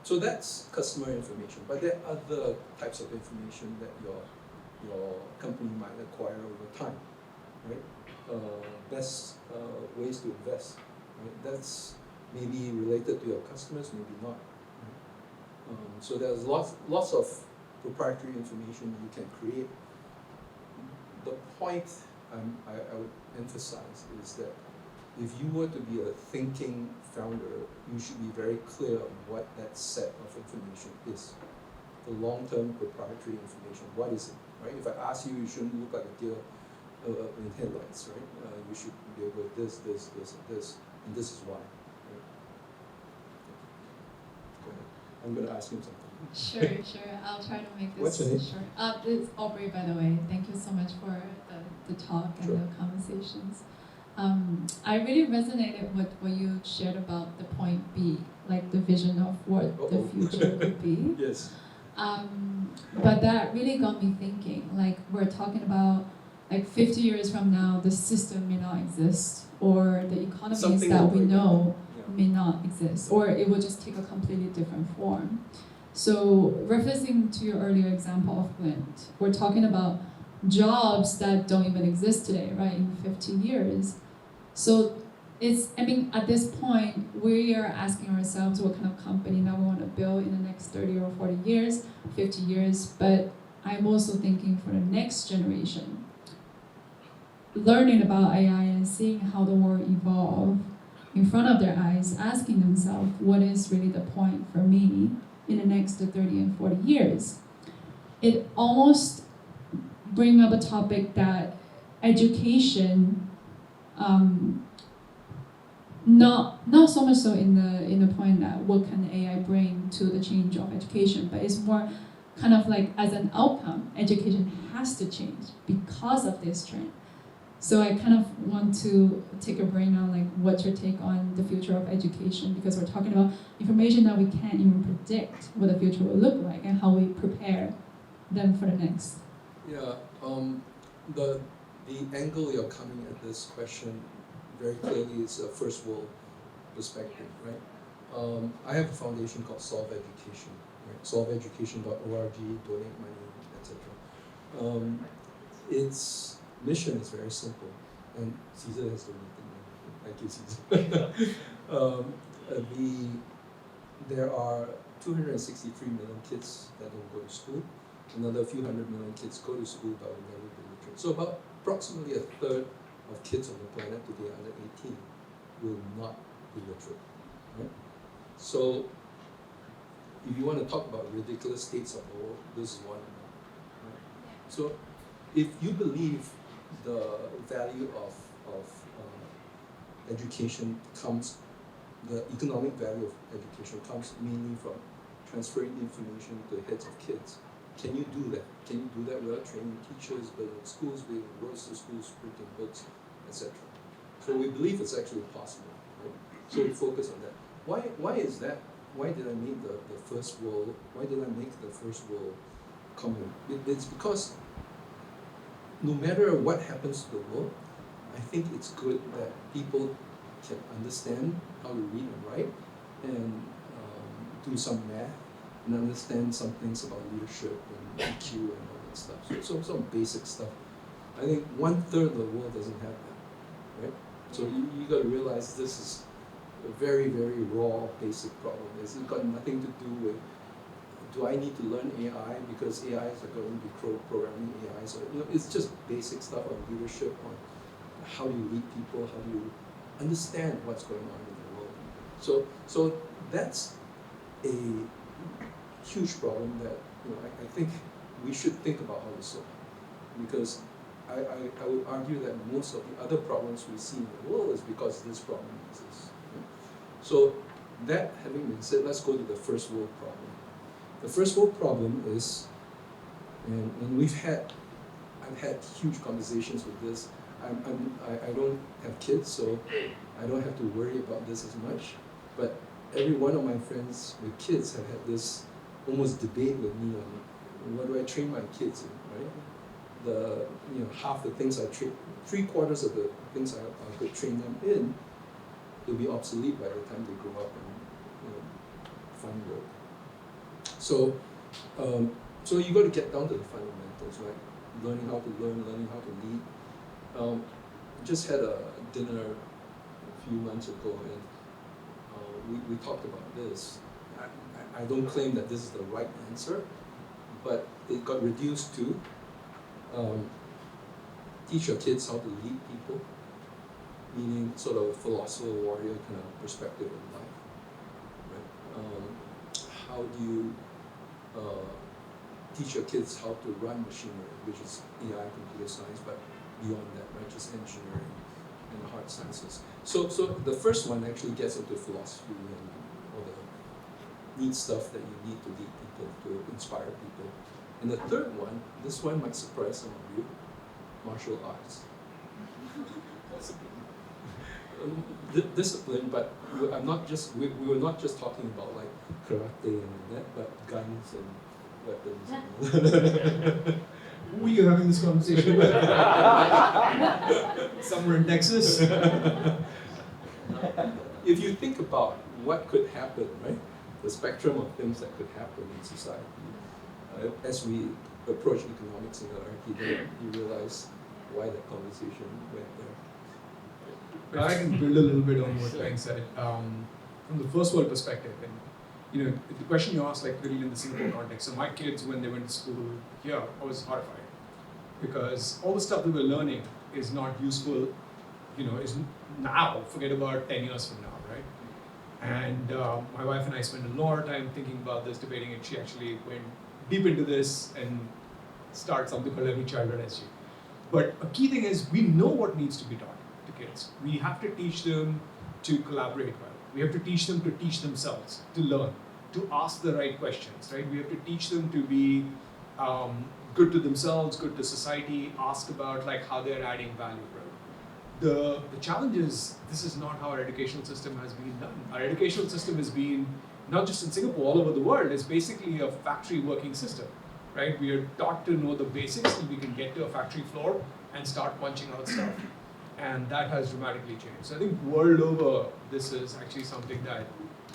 So that's customer information, but there are other types of information that your company might acquire over time, right? Best ways to invest, right? That's maybe related to your customers, maybe not. Right? So there's lots of proprietary information you can create. The point I would emphasize is that if you were to be a thinking founder, you should be very clear on what that set of information is. The long-term proprietary information, what is it, right? If I ask you, you shouldn't look like a deer in headlights, right? You should be able to this, and this is why. Right? Go ahead. I'm going to ask him something. Sure. I'll try to make What's your this name? short. This is Aubrey, by the way. Thank you so much for the talk and Sure. the conversations. I really resonated with what you shared about the point B, like the vision of what the future could be. Yes. But that really got me thinking, like we're talking about like 50 years from now, the system may not exist, or the economies Something that will we break. know Yeah. may not exist, or it will just take a completely different form. So referencing to your earlier example of Flint, we're talking about jobs that don't even exist today, right, in 50 years. So at this point, we are asking ourselves what kind of company that we want to build in the next 30 or 40 years, 50 years, but I'm also thinking for the next generation. Learning about AI and seeing how the world evolve in front of their eyes, asking themselves, what is really the point for me in the next 30 and 40 years? it almost bring up a topic that education, not so much so in the point that what can AI bring to the change of education, but it's more kind of like as an outcome, education has to change because of this trend. So I kind of want to take a brain on like what's your take on the future of education, because we're talking about information that we can't even predict what the future will look like and how we prepare them for the next. Yeah, the angle you're coming at this question very clearly is a first world perspective, right? I have a foundation called Solve Education, right? solveeducation.org, donate money, etc. Its mission is very simple, and Caesar has donated money. Thank you, Caesar. There are 263 million kids that don't go to school. Another few hundred million kids go to school but will never be literate. So about approximately a third of kids on the planet today under 18 will not be literate. Right? So if you want to talk about ridiculous states of the world, this is one of them. Right? So if you believe the value of education comes, the economic value of education comes mainly from transferring information to the heads of kids. Can you do that? Can you do that without training teachers, building schools, building roads to schools, printing books, etc.? So we believe it's actually possible. Right? So we focus on that. Why is that? Why did I make the first world? Why did I make the first world comment? It's because no matter what happens to the world, I think it's good that people can understand how to read and write and do some math and understand some things about leadership and EQ and all that stuff. So some basic stuff. I think 1/3 of the world doesn't have that, right? So you got to realize this is a very, very raw, basic problem. It's got nothing to do with, do I need to learn AI because AIs are going to be programming AIs? Or, it's just basic stuff on leadership, on how do you lead people, how do you understand what's going on in the world. So that's a huge problem that I think we should think about how to solve. Because I would argue that most of the other problems we see in the world is because this problem exists. Right? So that having been said, let's go to the first world problem. The first world problem is, and I've had huge conversations with this. I don't have kids, so I don't have to worry about this as much. But every one of my friends with kids have had this almost debate with me on what do I train my kids in, right? Half the things I train, 3/4 of the things I could train them in, will be obsolete by the time they grow up and find work. So you got to get down to the fundamentals, right? Learning how to learn, learning how to lead. Just had a dinner a few months ago, and we talked about this. I don't claim that this is the right answer, but it got reduced to teach your kids how to lead people, meaning sort of a philosopher, warrior kind of perspective in life. Right? How do you teach your kids how to run machinery, which is AI, computer science, but beyond that, right? Just engineering and the hard sciences. So the first one actually gets into philosophy and all the neat stuff that you need to lead people, to inspire people. And the third one, this one might surprise some of you, martial arts. Discipline, but we were not just talking about like karate and that, but guns and weapons. Who are you having this conversation with? Somewhere in Texas? If you think about what could happen, right? The spectrum of things that could happen in society. As we approach economics and anarchy, you realize why that conversation went there. But I can build a little bit on what Peng said. From the first world perspective, and the question you asked, like really in the Singapore context. So my kids, when they went to school here, I was horrified because all the stuff that we're learning is not useful. Is now. Forget about 10 years from now, right? And my wife and I spent a lot of time thinking about this, debating it. She actually went deep into this and start something called Every Child at SG. But a key thing is we know what needs to be taught to kids. We have to teach them to collaborate well. We have to teach them to teach themselves, to learn, to ask the right questions, right? We have to teach them to be good to themselves, good to society, ask about like how they're adding value, right? The challenge is this is not how our educational system has been done. Our educational system has been, not just in Singapore, all over the world, is basically a factory working system, right? We are taught to know the basics and we can get to a factory floor and start punching out stuff. And that has dramatically changed. So I think world over, this is actually something that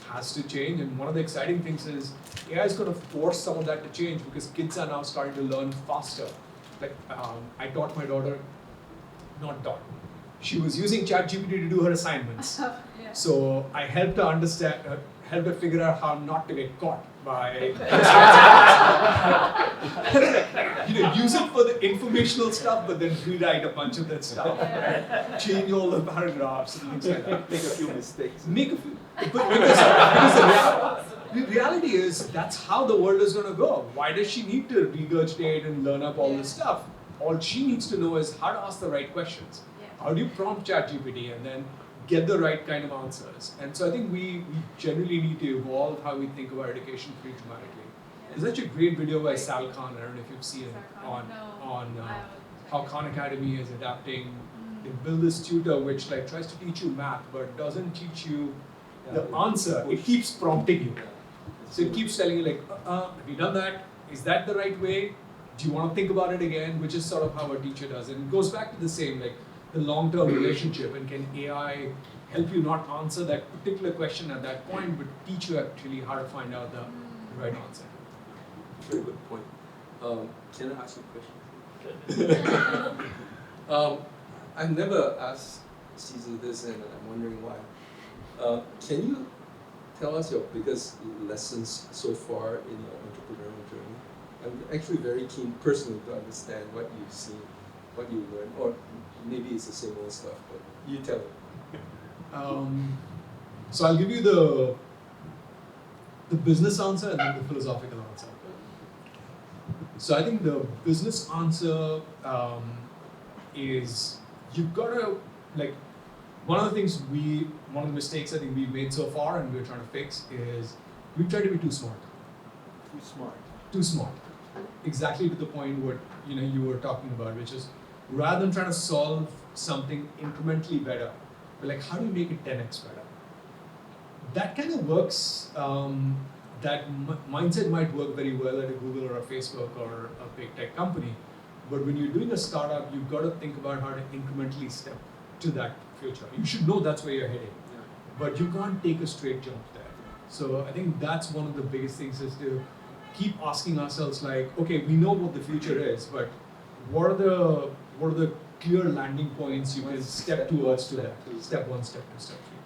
has to change. And one of the exciting things is AI is going to force some of that to change because kids are now starting to learn faster. Like I taught my daughter, not taught. She was using ChatGPT to do her assignments. Yeah. So I helped her understand, helped her figure out how not to get caught by use it for the informational stuff, but then rewrite a bunch of that stuff, right? Change all the paragraphs and things like that. Make a few mistakes. But because the reality is that's how the world is going to go. Why does she need to regurgitate and learn up all this stuff? All she needs to know is how to ask the right questions. How do you prompt ChatGPT and then get the right kind of answers? And so I think we generally need to evolve how we think about education pretty dramatically. There's actually a great video by Sal Khan, I don't know if you've seen it, on how Khan Academy is adapting. They build this tutor which like tries to teach you math but doesn't teach you the answer. It keeps prompting you. So it keeps telling you like, have you done that? Is that the right way? Do you want to think about it again? Which is sort of how a teacher does it. And it goes back to the same, like the long-term relationship, and can AI help you not answer that particular question at that point, but teach you actually how to find out the right answer. Very good point. Can I ask you a question? I've never asked Caesar this, and I'm wondering why. Can you tell us your biggest lessons so far in your entrepreneurial journey? I'm actually very keen personally to understand what you've seen, what you learned, or maybe it's the same old stuff, but you tell me. So I'll give you the business answer and then the philosophical answer. So I think the business answer is you've got to, like, one of the mistakes I think we've made so far and we're trying to fix is we've tried to be too smart. Too smart. Too smart. Exactly to the point what you were talking about, which is rather than trying to solve something incrementally better, we're like, how do you make it 10x better? That kind of works. That mindset might work very well at a Google or a Facebook or a big tech company, but when you're doing a startup, you've got to think about how to incrementally step to that future. You should know that's where you're heading, but you can't take a straight jump there. So I think that's one of the biggest things is to keep asking ourselves like, okay, we know what the future is, but what are the clear landing points you can step towards to that? Step one, step two, step three.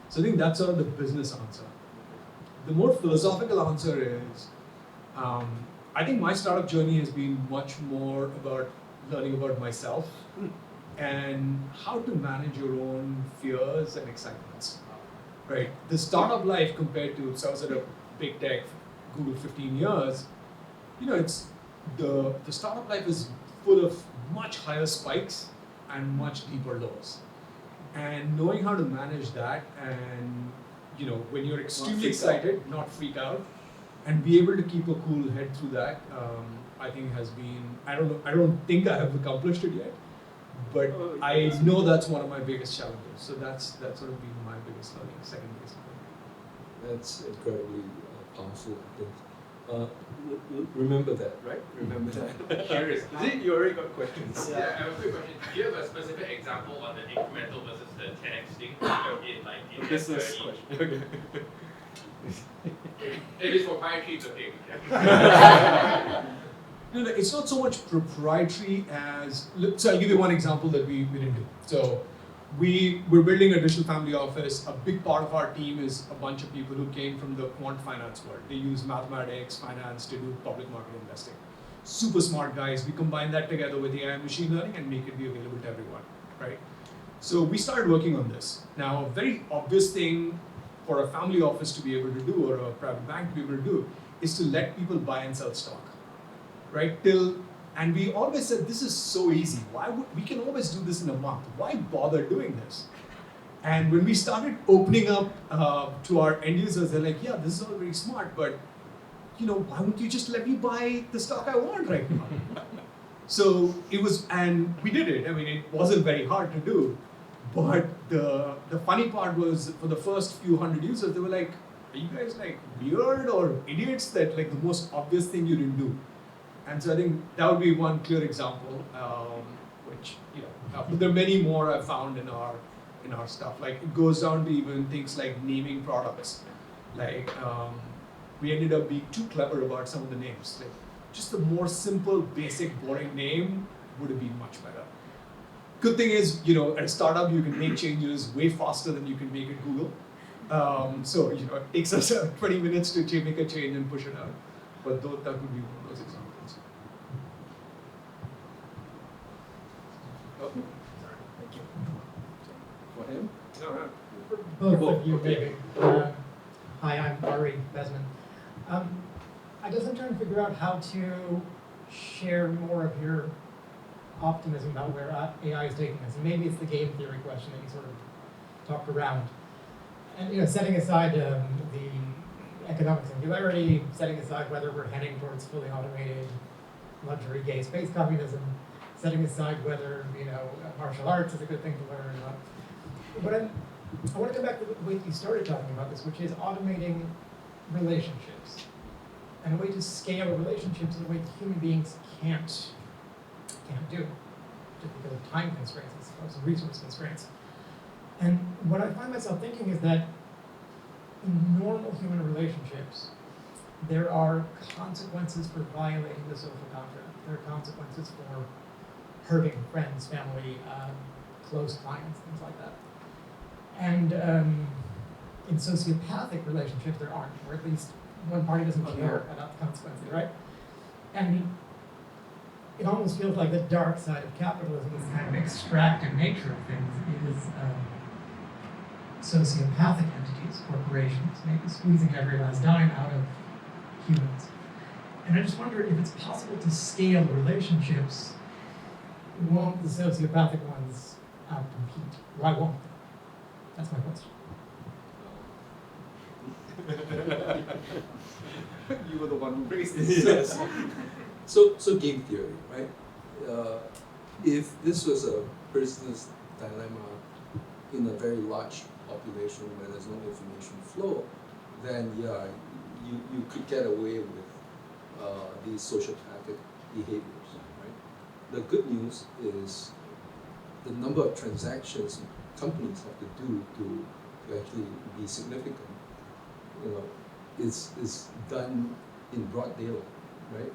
So I think that's sort of the business answer. The more philosophical answer is, I think my startup journey has been much more about learning about myself and how to manage your own fears and excitements. Right? The startup life compared to, so I was at a big tech, Google 15 years, it's the startup life is full of much higher spikes and much deeper lows. And knowing how to manage that and when you're extremely excited, not freak out, and be able to keep a cool head through that, I think has been, I don't think I have accomplished it yet, but I know that's one of my biggest challenges. So that's sort of been my biggest learning, second biggest learning. That's incredibly powerful, I think. Remember that, right? Remember that. Curious. Is it you already got questions? Yeah, I have a quick question. Do you have a specific example on the incremental versus the 10x thing in Business journey? question. Okay. It is proprietary, it's okay. No, it's not so much proprietary as, so I'll give you one example that we didn't do. So we're building a digital family office. A big part of our team is a bunch of people who came from the quant finance world. They use mathematics, finance to do public market investing. Super smart guys. We combine that together with AI and machine learning and make it be available to everyone, right? So we started working on this. Now, a very obvious thing for a family office to be able to do or a private bank to be able to do is to let people buy and sell stock. right? And we always said, this is so easy. We can always do this in a month. Why bother doing this? And when we started opening up to our end users, they're like, yeah, this is all very smart, but why wouldn't you just let me buy the stock I want right now? So it was, and we did it. I mean, it wasn't very hard to do. But the funny part was, for the first few hundred users, they were like, are you guys like weird or idiots that like the most obvious thing you didn't do? And so I think that would be one clear example, which, but there are many more I've found in our stuff. Like it goes down to even things like naming products. Like we ended up being too clever about some of the names. Like just a more simple, basic, boring name would have been much better. Good thing is, at a startup, you can make changes way faster than you can make at Google. So, it takes us 20 minutes to make a change and push it out. But that would be one of those examples. Oh, sorry, thank you. For him? No. Both of you, Okay. maybe. Hi, I'm Ari Besman. I guess I'm trying to figure out how to share more of your optimism about where AI is taking us. And maybe it's the game theory question that you sort of talked around. And setting aside the economic singularity, setting aside whether we're heading towards fully automated luxury gay space communism, setting aside whether martial arts is a good thing to learn or not. But I want to go back to the way you started talking about this, which is automating relationships. And a way to scale relationships in a way that human beings can't do, just because of time constraints and resource constraints. And what I find myself thinking is that in normal human relationships, there are consequences for violating the social contract. There are consequences for hurting friends, family, close clients, things like that. And in sociopathic relationships, there aren't, or at least one party doesn't care about the consequences, right? And it almost feels like the dark side of capitalism, this kind of extractive nature of things, is sociopathic entities, corporations, maybe squeezing every last dime out of humans. And I just wonder if it's possible to scale relationships. Won't the sociopathic ones outcompete? Why won't they? That's my question. You were the one who raised this. Yes. So game theory, right? If this was a business dilemma in a very large population where there's no information flow, then yeah, you could get away with these sociopathic behaviors, right? The good news is the number of transactions companies have to do to actually be significant, is done in broad daylight, right?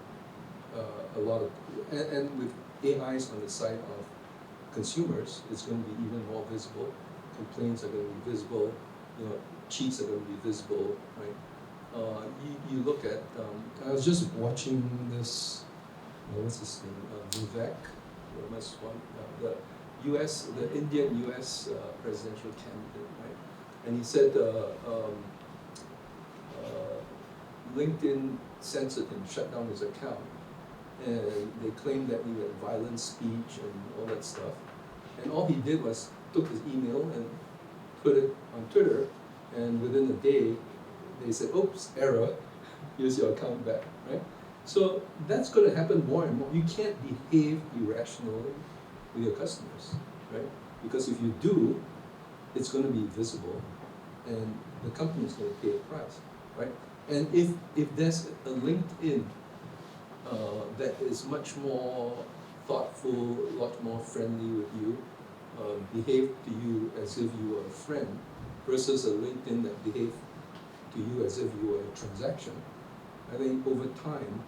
A lot of, and with AIs on the side of consumers, it's going to be even more visible. Complaints are going to be visible. Cheats are going to be visible, right? You look at. I was just watching this. What's his name? Vivek. The the Indian U.S. Presidential candidate, right? And he said LinkedIn censored him, shut down his account, and they claimed that he had violent speech and all that stuff. And all he did was took his email and put it on Twitter, and within a day, they said, "Oops, error. Here's your account back." Right? So that's going to happen more and more. You can't behave irrationally with your customers, right? Because if you do, it's going to be visible, and the company is going to pay a price, right? And if there's a LinkedIn that is much more thoughtful, a lot more friendly with you, behave to you as if you were a friend, versus a LinkedIn that behaved to you as if you were a transaction, I think over time,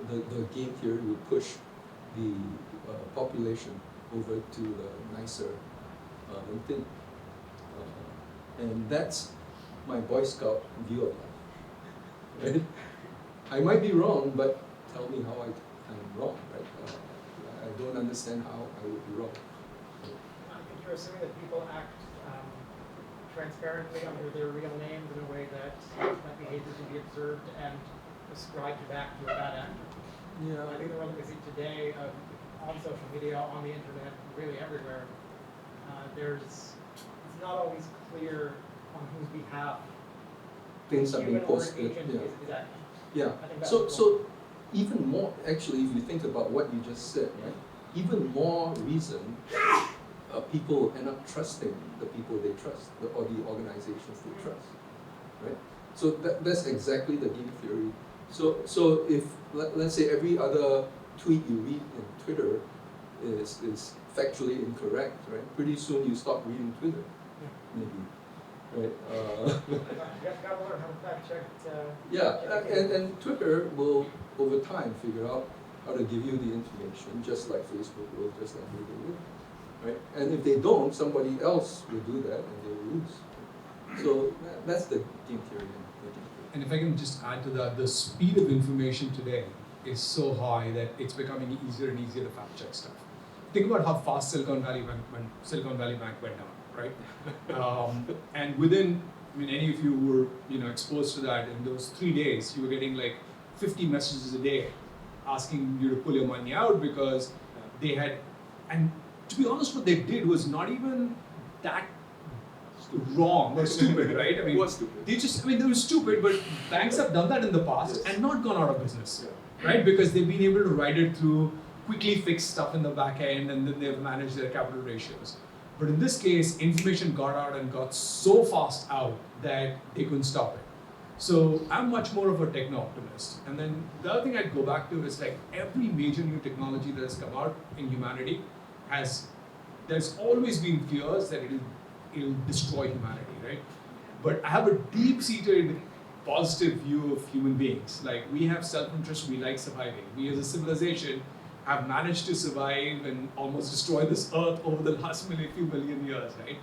the game theory will push the population over to the nicer LinkedIn. And that's my Boy Scout view of life. Right? I might be wrong, but tell me how I'm wrong, right? I don't understand how I would be wrong. You're assuming that people act transparently under their real names in a way that behavior can be observed and ascribe to that to a bad actor. Yeah. I think the world that we see today on social media, on the internet, really everywhere, it's not always clear on whose behalf Things are being human or posted. agent Yeah. is acting. Yeah. I think that's So important. even more, actually, if you think about what you just said, right? Even more reason people end up trusting the people they trust, or the organizations they trust, right? So that's exactly the game theory. So if let's say every other tweet you read in Twitter is factually incorrect, right? Pretty soon you stop reading Twitter, maybe, right? You gotta learn how to fact check. Yeah, and Twitter will, over time, figure out how to give you the information, just like Facebook will, just like Google will, right? And if they don't, somebody else will do that, and they will lose. So that's the game theory. And if I can just add to that, the speed of information today is so high that it's becoming easier and easier to fact check stuff. Think about how fast Silicon Valley Bank went down, right? And within, I mean, any of you were exposed to that in those 3 days, you were getting like 50 messages a day asking you to pull your money out because they had, and to be honest, what they did was not even that wrong or stupid, right? I mean, What's stupid? they were stupid, but banks have done that in the past and not gone out of business, right? Because they've been able to ride it through, quickly fix stuff in the back end, and then they've managed their capital ratios. But in this case, information got out and got so fast out that they couldn't stop it. So I'm much more of a techno optimist. And then the other thing I'd go back to is like every major new technology that has come out in humanity there's always been fears that it'll destroy humanity, right? But I have a deep-seated positive view of human beings. Like, we have self-interest, we like surviving. We as a civilization have managed to survive and almost destroy this earth over the last few million years, right?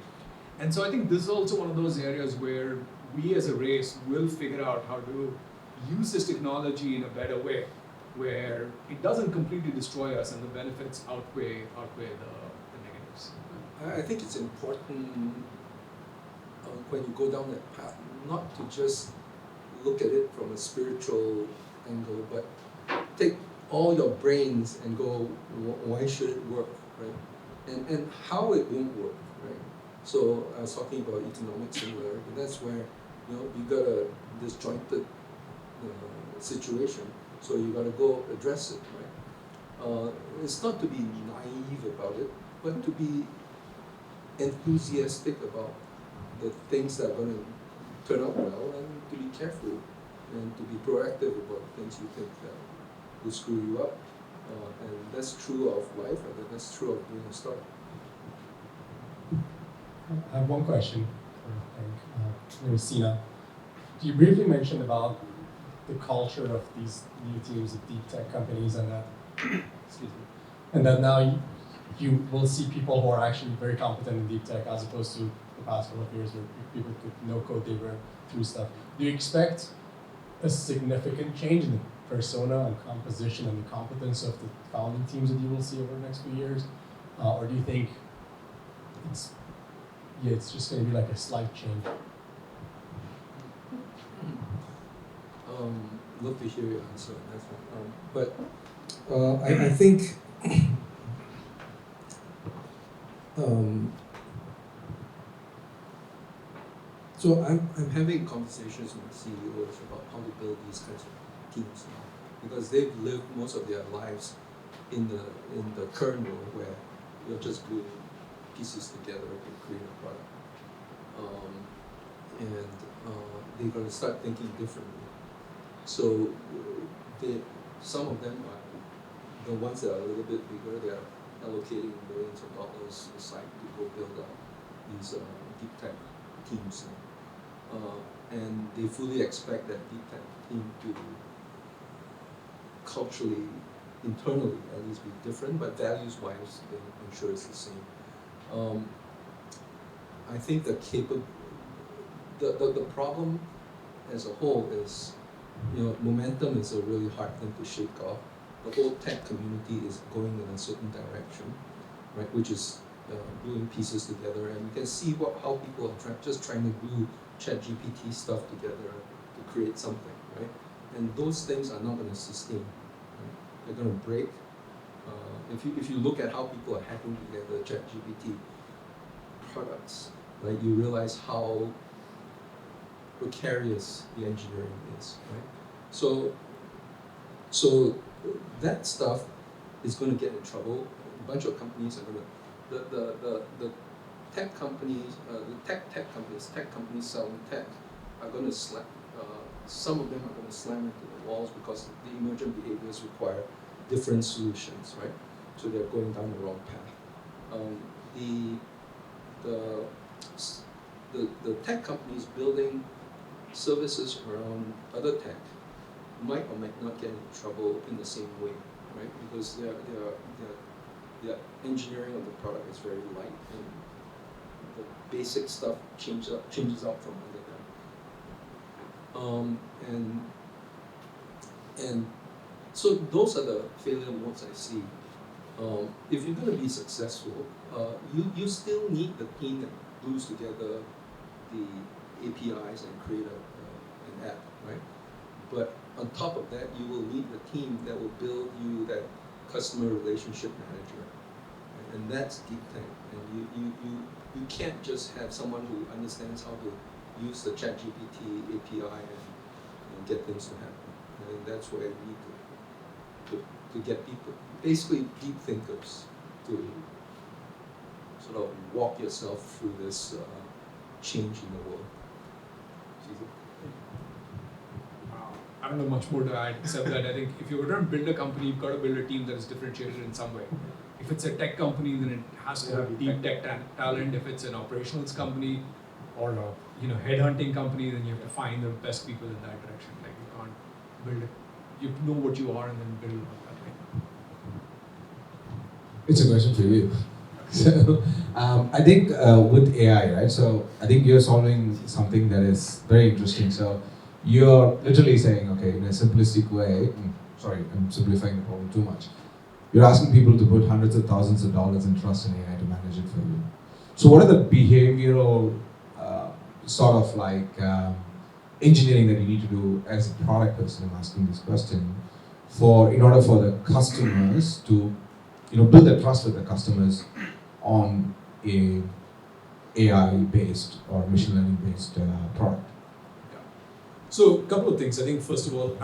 And so I think this is also one of those areas where we as a race will figure out how to use this technology in a better way, where it doesn't completely destroy us and the benefits outweigh the negatives. I think it's important when you go down that path, not to just look at it from a spiritual angle, but take all your brains and go, why should it work, right? And how it won't work, right? So I was talking about economic singularity. That's where you got a disjointed situation, so you got to go address it, right? It's not to be naive about it, but to be enthusiastic about the things that are going to turn out well, and to be careful and to be proactive about things you think that will screw you up. And that's true of life, and that's true of doing a startup. I have one question for Peng. My name is Sina. You briefly mentioned about the culture of these new teams of deep tech companies, and that, excuse me, and that now you will see people who are actually very competent in deep tech, as opposed to the past couple of years where people could no code, they were through stuff. Do you expect a significant change in the persona and composition and the competence of the founding teams that you will see over the next few years, or do you think it's just going to be like a slight change? Love to hear your answer on that one. But I think so I'm having conversations with CEOs about how to build these kinds of teams now, because they've lived most of their lives in the current world where you're just gluing pieces together to create a product, and they're going to start thinking differently. So some of them are the ones that are a little bit bigger. They are allocating millions of dollars aside to go build out these deep tech teams, and they fully expect that deep tech team to culturally, internally at least, be different, but values-wise, I'm sure it's the same. I think the problem as a whole is, momentum is a really hard thing to shake off. The whole tech community is going in a certain direction, right? Which is gluing pieces together, and you can see how people are just trying to glue ChatGPT stuff together to create something, right? and those things are not going to sustain. Right? They're going to break. If you look at how people are hacking together ChatGPT products, right, you realize how precarious the engineering is, right? So that stuff is going to get in trouble. A bunch of companies are going to, the tech companies, tech companies selling tech are going to slam, some of them are going to slam into the walls because the emergent behaviors require different solutions, right? So they're going down the wrong path. The tech companies building services around other tech might or might not get into trouble in the same way, right? Because their engineering of the product is very light, and the basic stuff changes out from under them. And so those are the failure modes I see. If you're going to be successful, you still need the team that glues together the APIs and create an app, right? But on top of that, you will need the team that will build you that customer relationship manager, right? And that's deep tech. And you can't just have someone who understands how to use the ChatGPT API and get things to happen. And that's where you need to get people, basically deep thinkers, to sort of walk yourself through this change in the world. Caesar? I don't know much more to add except that I think if you're going to build a company, you've got to build a team that is differentiated in some way. If it's a tech company, then it has to have deep tech talent. If it's an operations company or a headhunting company, then you have to find the best people in that direction. Like you can't build it. You know what you are and then build on that way. It's a question for you. So I think with AI, right? So I think you're solving something that is very interesting. So you're literally saying, okay, in a simplistic way, sorry, I'm simplifying the problem too much. You're asking people to put hundreds of thousands of dollars in trust in AI to manage it for you. So what are the behavioral sort of like engineering that you need to do as a product person? I'm asking this question in order for the customers to build that trust with the customers on a AI-based or machine learning-based product. So a couple of things. I think first of all,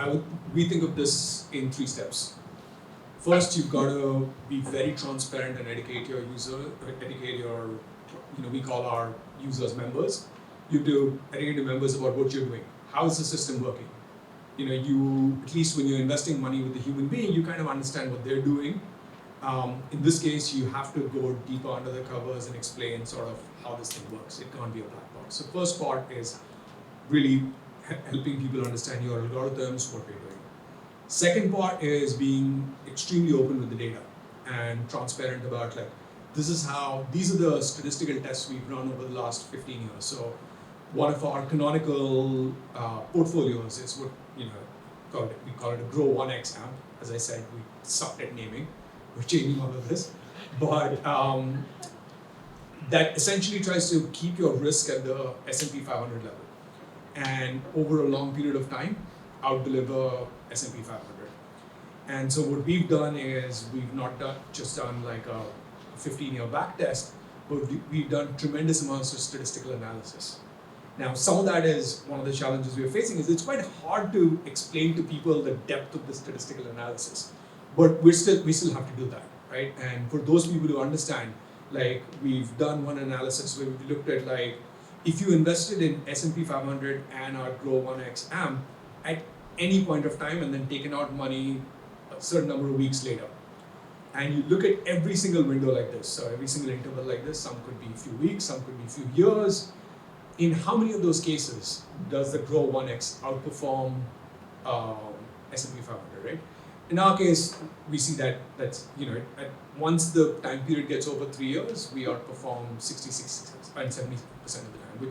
we think of this in 3 steps. First, you've got to be very transparent and educate your user, we call our users members. You have to educate the members about what you're doing. How is the system working? At least when you're investing money with a human being, you kind of understand what they're doing. In this case, you have to go deeper under the covers and explain sort of how this thing works. It can't be a black box. So first part is really helping people understand your algorithms, what we're doing. Second part is being extremely open with the data and transparent about these are the statistical tests we've run over the last 15 years. So one of our canonical portfolios is what we call it a Grow 1x amp. As I said, we sucked at naming. We're changing all of this. But that essentially tries to keep your risk at the S&P 500 level. And over a long period of time, out-deliver S&P 500. And so what we've done is we've not just done like a 15-year back test, but we've done tremendous amounts of statistical analysis. Now, some of that is one of the challenges we're facing is it's quite hard to explain to people the depth of the statistical analysis. But we still have to do that, right? And for those people to understand, we've done one analysis where we looked at if you invested in S&P 500 and our Grow 1x AMP at any point of time and then taken out money a certain number of weeks later, and you look at every single window like this, so every single interval like this, some could be a few weeks, some could be a few years, in how many of those cases does the Grow 1x outperform S&P 500, right? In our case, we see that's once the time period gets over 3 years, we outperform 66 and 70% of the time.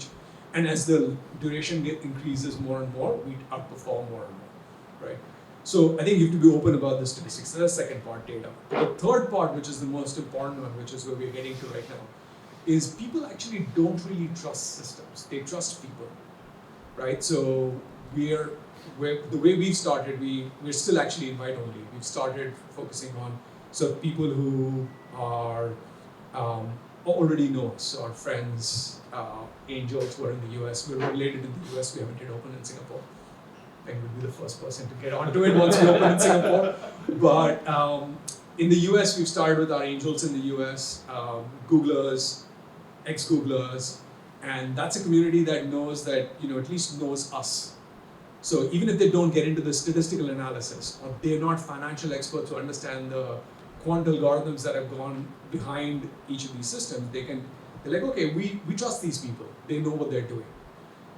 And as the duration increases more and more, we outperform more and more, right? So I think you have to be open about the statistics. That's the second part, data. The third part, which is the most important one, which is where we're getting to right now, is people actually don't really trust systems. They trust people, right? So we're the way we've started, we're still actually invite only. We've started focusing on people who are already know us, our friends, angels who are in the US. We're regulated in the US, we haven't yet opened in Singapore. Peng would be the first person to get onto it once we open in Singapore. But in the US, we've started with our angels in the US, Googlers, ex-Googlers, and that's a community that knows that, at least knows us. So even if they don't get into the statistical analysis, or they're not financial experts who understand the quant algorithms that have gone behind each of these systems, they're like, okay, we trust these people. They know what they're doing.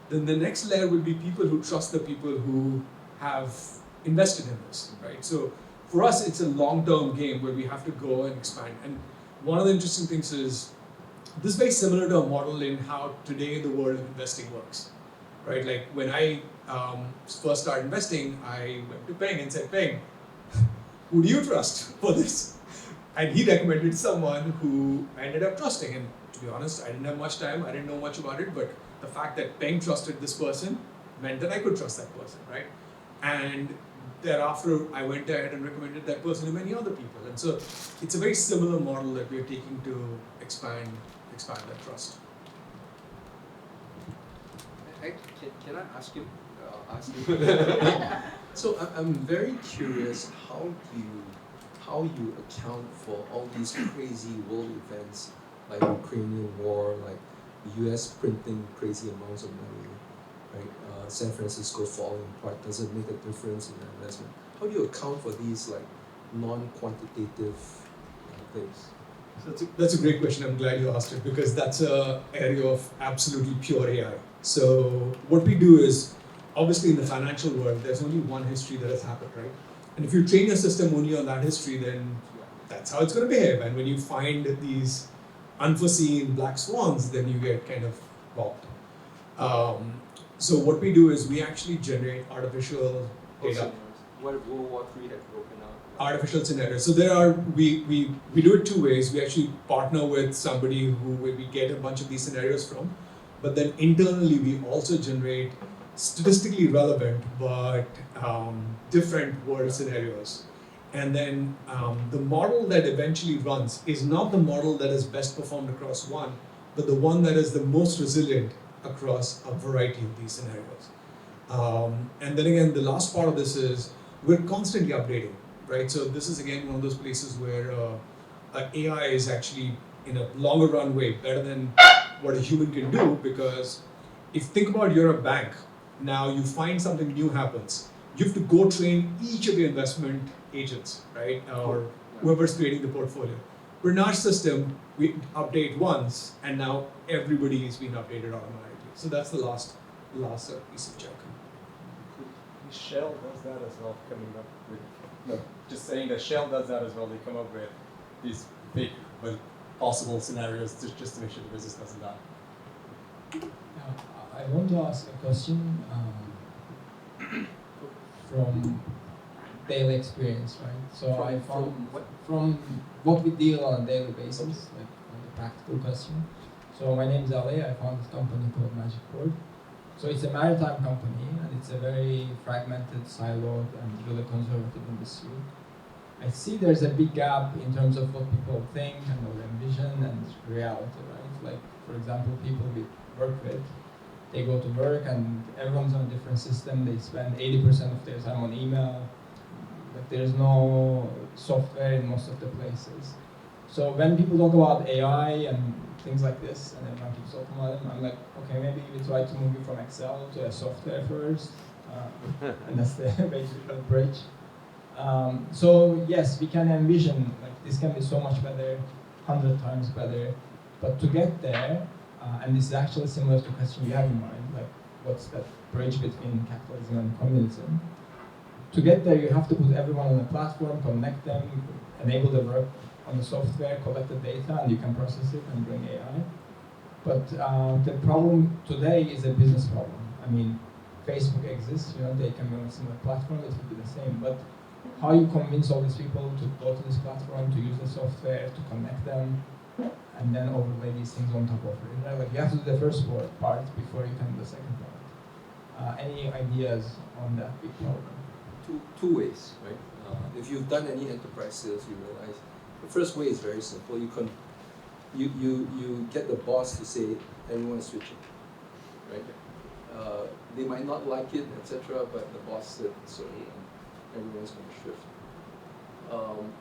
Then the next layer will be people who trust the people who have invested in this, right? So for us, it's a long-term game where we have to go and expand. And one of the interesting things is, this is very similar to a model in how today the world of investing works, right? Like when I first started investing, I went to Peng and said, Peng, who do you trust for this? And he recommended someone who I ended up trusting. And to be honest, I didn't have much time, I didn't know much about it, but the fact that Peng trusted this person meant that I could trust that person, right? And thereafter, I went ahead and recommended that person to many other people. And so it's a very similar model that we're taking to expand that trust. Can I ask you? So I'm very curious how you account for all these crazy world events like Ukrainian war, like the US printing crazy amounts of money, right? San Francisco falling apart. Does it make a difference in your investment? How do you account for these like non-quantitative things? So that's a great question. I'm glad you asked it, because that's an area of absolutely pure AI. So what we do is, obviously in the financial world, there's only one history that has happened, right? And if you train your system only on that history, then that's how it's going to behave. And when you find these unforeseen black swans, then you get kind of robbed. So what we do is we actually generate artificial data. What World War III had broken out? Artificial scenarios. So we do it two ways. We actually partner with somebody who we get a bunch of these scenarios from, but then internally we also generate statistically relevant but different world scenarios. And then the model that eventually runs is not the model that is best performed across one, but the one that is the most resilient across a variety of these scenarios. And then again, the last part of this is we're constantly updating, right? So this is again one of those places where AI is actually, in a longer run way, better than what a human can do, because if think about you're a bank, now you find something new happens, you have to go train each of your investment agents, right? Or whoever's creating the portfolio. But in our system, we update once, and now everybody is being updated automatically. So that's the last piece of check. Shell does that as well, coming up with, no, just saying that Shell does that as well. They come up with these big, but possible scenarios just to make sure the business doesn't die. I want to ask a question from daily experience, right? So I found from what we deal on a daily basis, like on the practical question. So my name is Ali. I found this company called Magic Board. So it's a maritime company, and it's a very fragmented, siloed, and really conservative industry. I see there's a big gap in terms of what people think and what they envision and reality, right? Like, for example, people we work with, they go to work and everyone's on a different system. They spend 80% of their time on email. Like, there's no software in most of the places. So when people talk about AI and things like this, and everyone keeps talking about them, I'm like, okay, maybe we try to move it from Excel to a software first, and that's the basic bridge. So yes, we can envision like this can be so much better, 100 times better, but to get there, and this is actually similar to the question you have in mind, like what's that bridge between capitalism and communism? To get there, you have to put everyone on a platform, connect them, enable the work on the software, collect the data, and you can process it and bring AI. But the problem today is a business problem. I mean, Facebook exists, they can be on a similar platform, it will be the same. But how you convince all these people to go to this platform, to use the software, to connect them, and then overlay these things on top of it. Like you have to do the first part before you can do the second part. Any ideas on that big problem? Two ways, right? If you've done any enterprise sales, you realize the first way is very simple. You get the boss to say everyone's switching, right? They might not like it, etc., but the boss said so, and everyone's going to shift.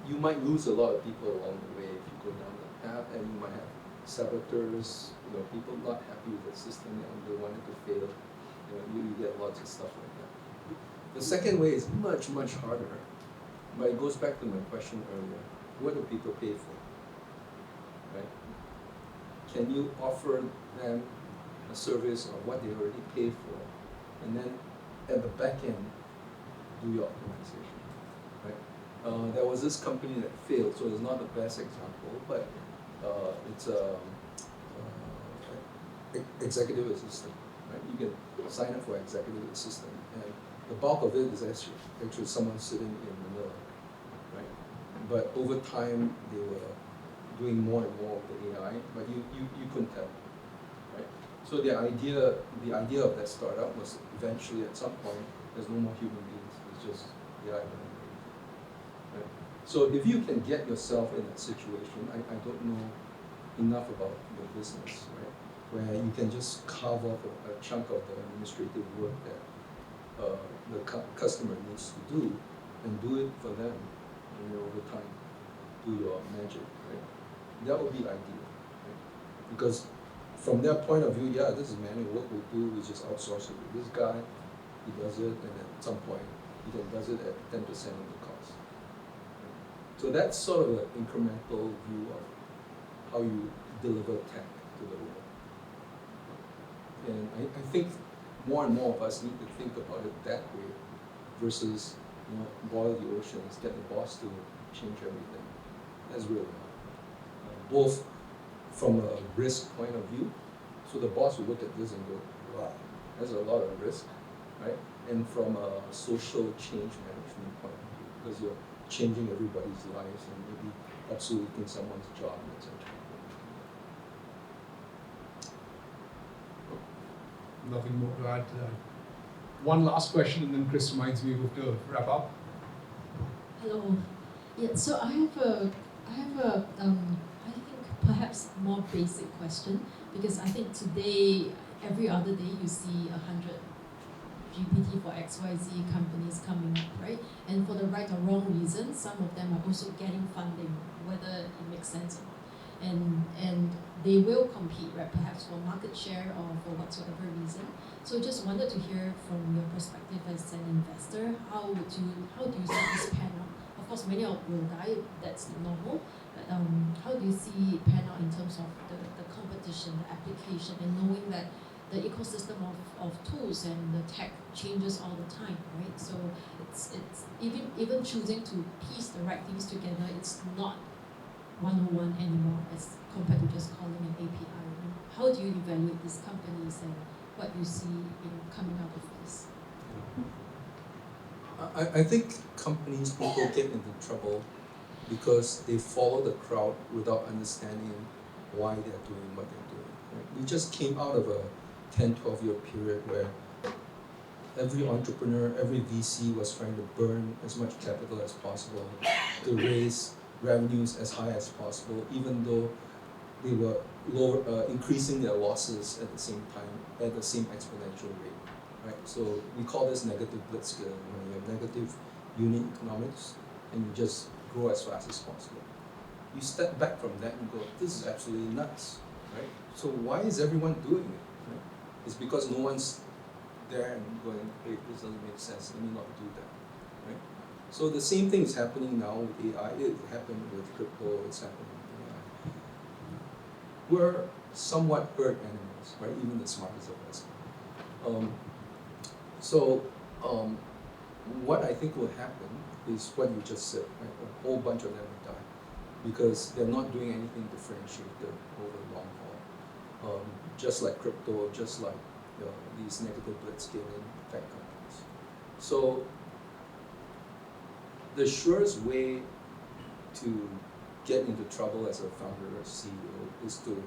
You might lose a lot of people along the way if you go down that path, and you might have saboteurs, people not happy with the system and they want it to fail. You get lots of stuff like that. The second way is much, much harder, but it goes back to my question earlier. What do people pay for? Right? Can you offer them a service or what they already pay for, and then at the back end, do your optimization, right? There was this company that failed, so it's not the best example, but it's executive assistant, right? You can sign up for executive assistant, and the bulk of it is actually someone sitting in Manila, right? But over time, they were doing more and more of the AI, but you couldn't tell, right? So the idea of that startup was eventually at some point, there's no more human beings, it's just AI running everything, right? So if you can get yourself in that situation, I don't know enough about your business, right? Where you can just carve off a chunk of the administrative work that the customer needs to do and do it for them, over time, do your magic, right? That would be ideal, right? Because from their point of view, yeah, this is manual work we do, we just outsource it to this guy, he does it, and at some point, he then does it at 10% of the cost. Right? So that's sort of an incremental view of how you deliver tech to the world. And I think more and more of us need to think about it that way versus, boil the oceans, get the boss to change everything. That's really hard. Both from a risk point of view, so the boss will look at this and go, wow, there's a lot of risk, right? And from a social change management point of view, because you're changing everybody's lives and maybe absoluting someone's job, etc. Nothing more to add to that. One last question, and then Chris reminds me we have to wrap up. Hello. Yeah. So I have a I think perhaps more basic question, because I think today, every other day, you see 100 GPT for XYZ companies coming up, right? And for the right or wrong reasons, some of them are also getting funding, whether it makes sense or not. And they will compete, right? Perhaps for market share or for whatsoever reason. So just wanted to hear from your perspective as an investor, how do you see this pan out? Of course, many will die, that's normal. But how do you see it pan out in terms of the competition, the application, and knowing that the ecosystem of tools and the tech changes all the time, right? So it's even choosing to piece the right things together, it's not 101 anymore as compared to just calling an API. How do you evaluate these companies and what you see coming out of this? I think people get into trouble because they follow the crowd without understanding why they're doing what they're doing. Right? We just came out of a 10, 12-year period where every entrepreneur, every VC was trying to burn as much capital as possible to raise revenues as high as possible, even though they were increasing their losses at the same time, at the same exponential rate. Right? So we call this negative blitzscale, when you have negative unit economics and you just grow as fast as possible. You step back from that and go, this is absolutely nuts. Right? So why is everyone doing it? Right? It's because no one's there and going, hey, this doesn't make sense, let me not do that. Right? So the same thing is happening now with AI. It happened with crypto, it's happening with AI. We're somewhat herd animals, right? Even the smartest of us. What I think will happen is what you just said, right? A whole bunch of them will die because they're not doing anything differentiated over the long haul. Just like crypto, just like these negative blitzscaling tech companies. So the surest way to get into trouble as a founder or CEO is to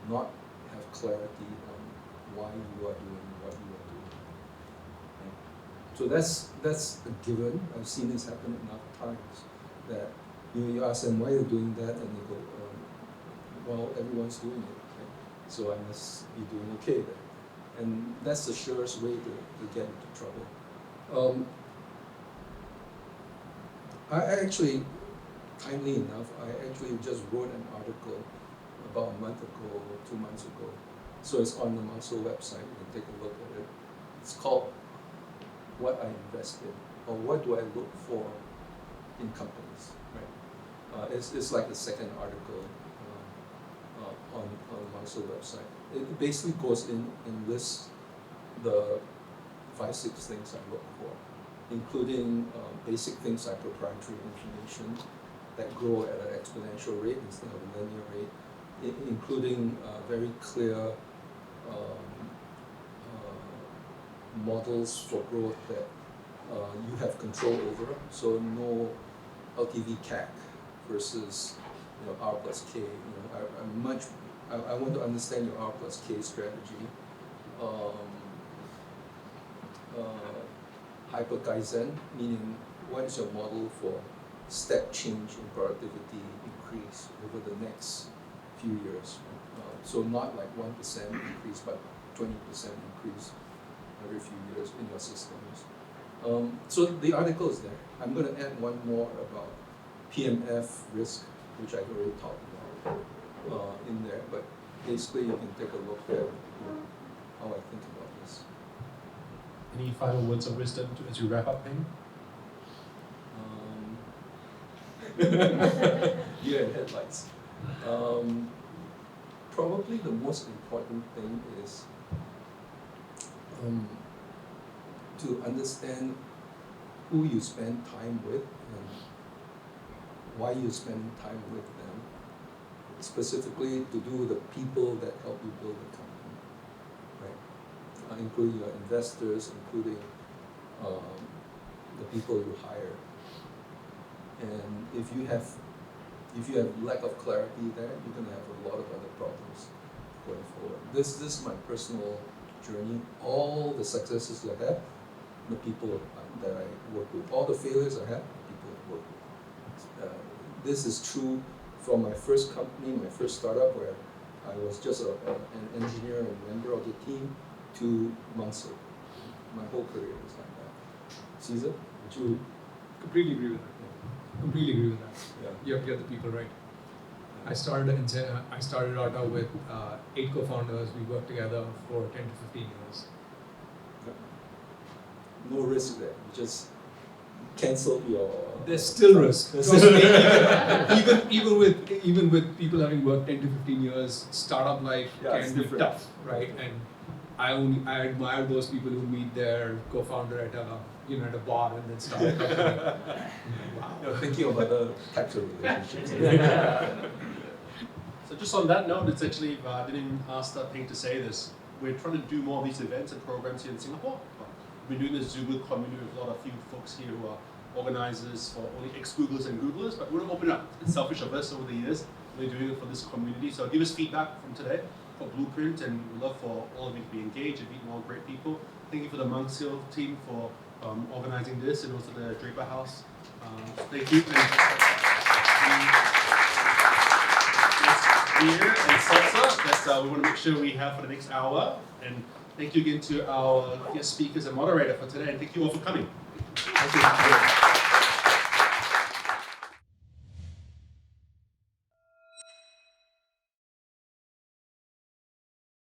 not have clarity on why you are doing what you are doing. So that's a given. I've seen this happen enough times that you ask them why you're doing that, and they go, well, everyone's doing it, right? So I must be doing okay then. And that's the surest way to get into trouble. I actually, timely enough, I actually just wrote an article about a month ago or 2 months ago. So it's on the Mangso website, you can take a look at it. It's called What I Invest In, or What Do I Look For in Companies, right? It's like the second article on Mangso website. It basically goes in and lists the 5-6 things I look for, including basic things like proprietary information that grow at an exponential rate instead of a linear rate, including very clear models for growth that you have control over. So no LTV CAC versus R plus K. I want to understand your R plus K strategy. Hyper-Kaizen, meaning what is your model for step change in productivity increase over the next few years? So not like 1% increase, but 20% increase every few years in your systems. So the article is there. I'm going to add one more about PMF risk, which I already talked about in there, but basically you can take a look at how I think about this. Any final words of wisdom as you wrap up, Peng? Deer in headlights. Probably the most important thing is to understand who you spend time with and why you spend time with them. Specifically to do with the people that help you build the company, right? Including your investors, including the people you hire. And if you have lack of clarity there, you're going to have a lot of other problems going forward. This is my personal journey. All the successes I have, the people that I work with. All the failures I have, the people I work with. This is true from my first company, my first startup, where I was just an engineer and member of the team, to Mangso. My whole career is like that. Caesar, would you? Completely agree with that. Completely agree with that. Yeah. You have to get the people right. I started Arta with 8 co-founders. We worked together for 10 to 15 years. No risk there. You just cancel your. There's still risk. even with people having worked 10 to 15 years, startup life can be tough, right? And I admire those people who meet their co-founder at a bar and then start a company. Wow. You're thinking about the types of relationships. So just on that note, it's actually, I didn't ask Peng to say this, we're trying to do more of these events and programs here in Singapore. We've been doing this Zoogle community with a lot of you folks here who are organizers for only ex-Googlers and Googlers, but we're going to open it up. It's selfish of us over the years. We're doing it for this community. So give us feedback from today for Blueprint, and we'd love for all of you to be engaged and meet more great people. Thank you for the Mangso team for organizing this, and also the Draper House. Thank you. Beer and salsa that we want to make sure we have for the next hour. And thank you again to our guest speakers and moderator for today, and thank you all for coming. Thank you.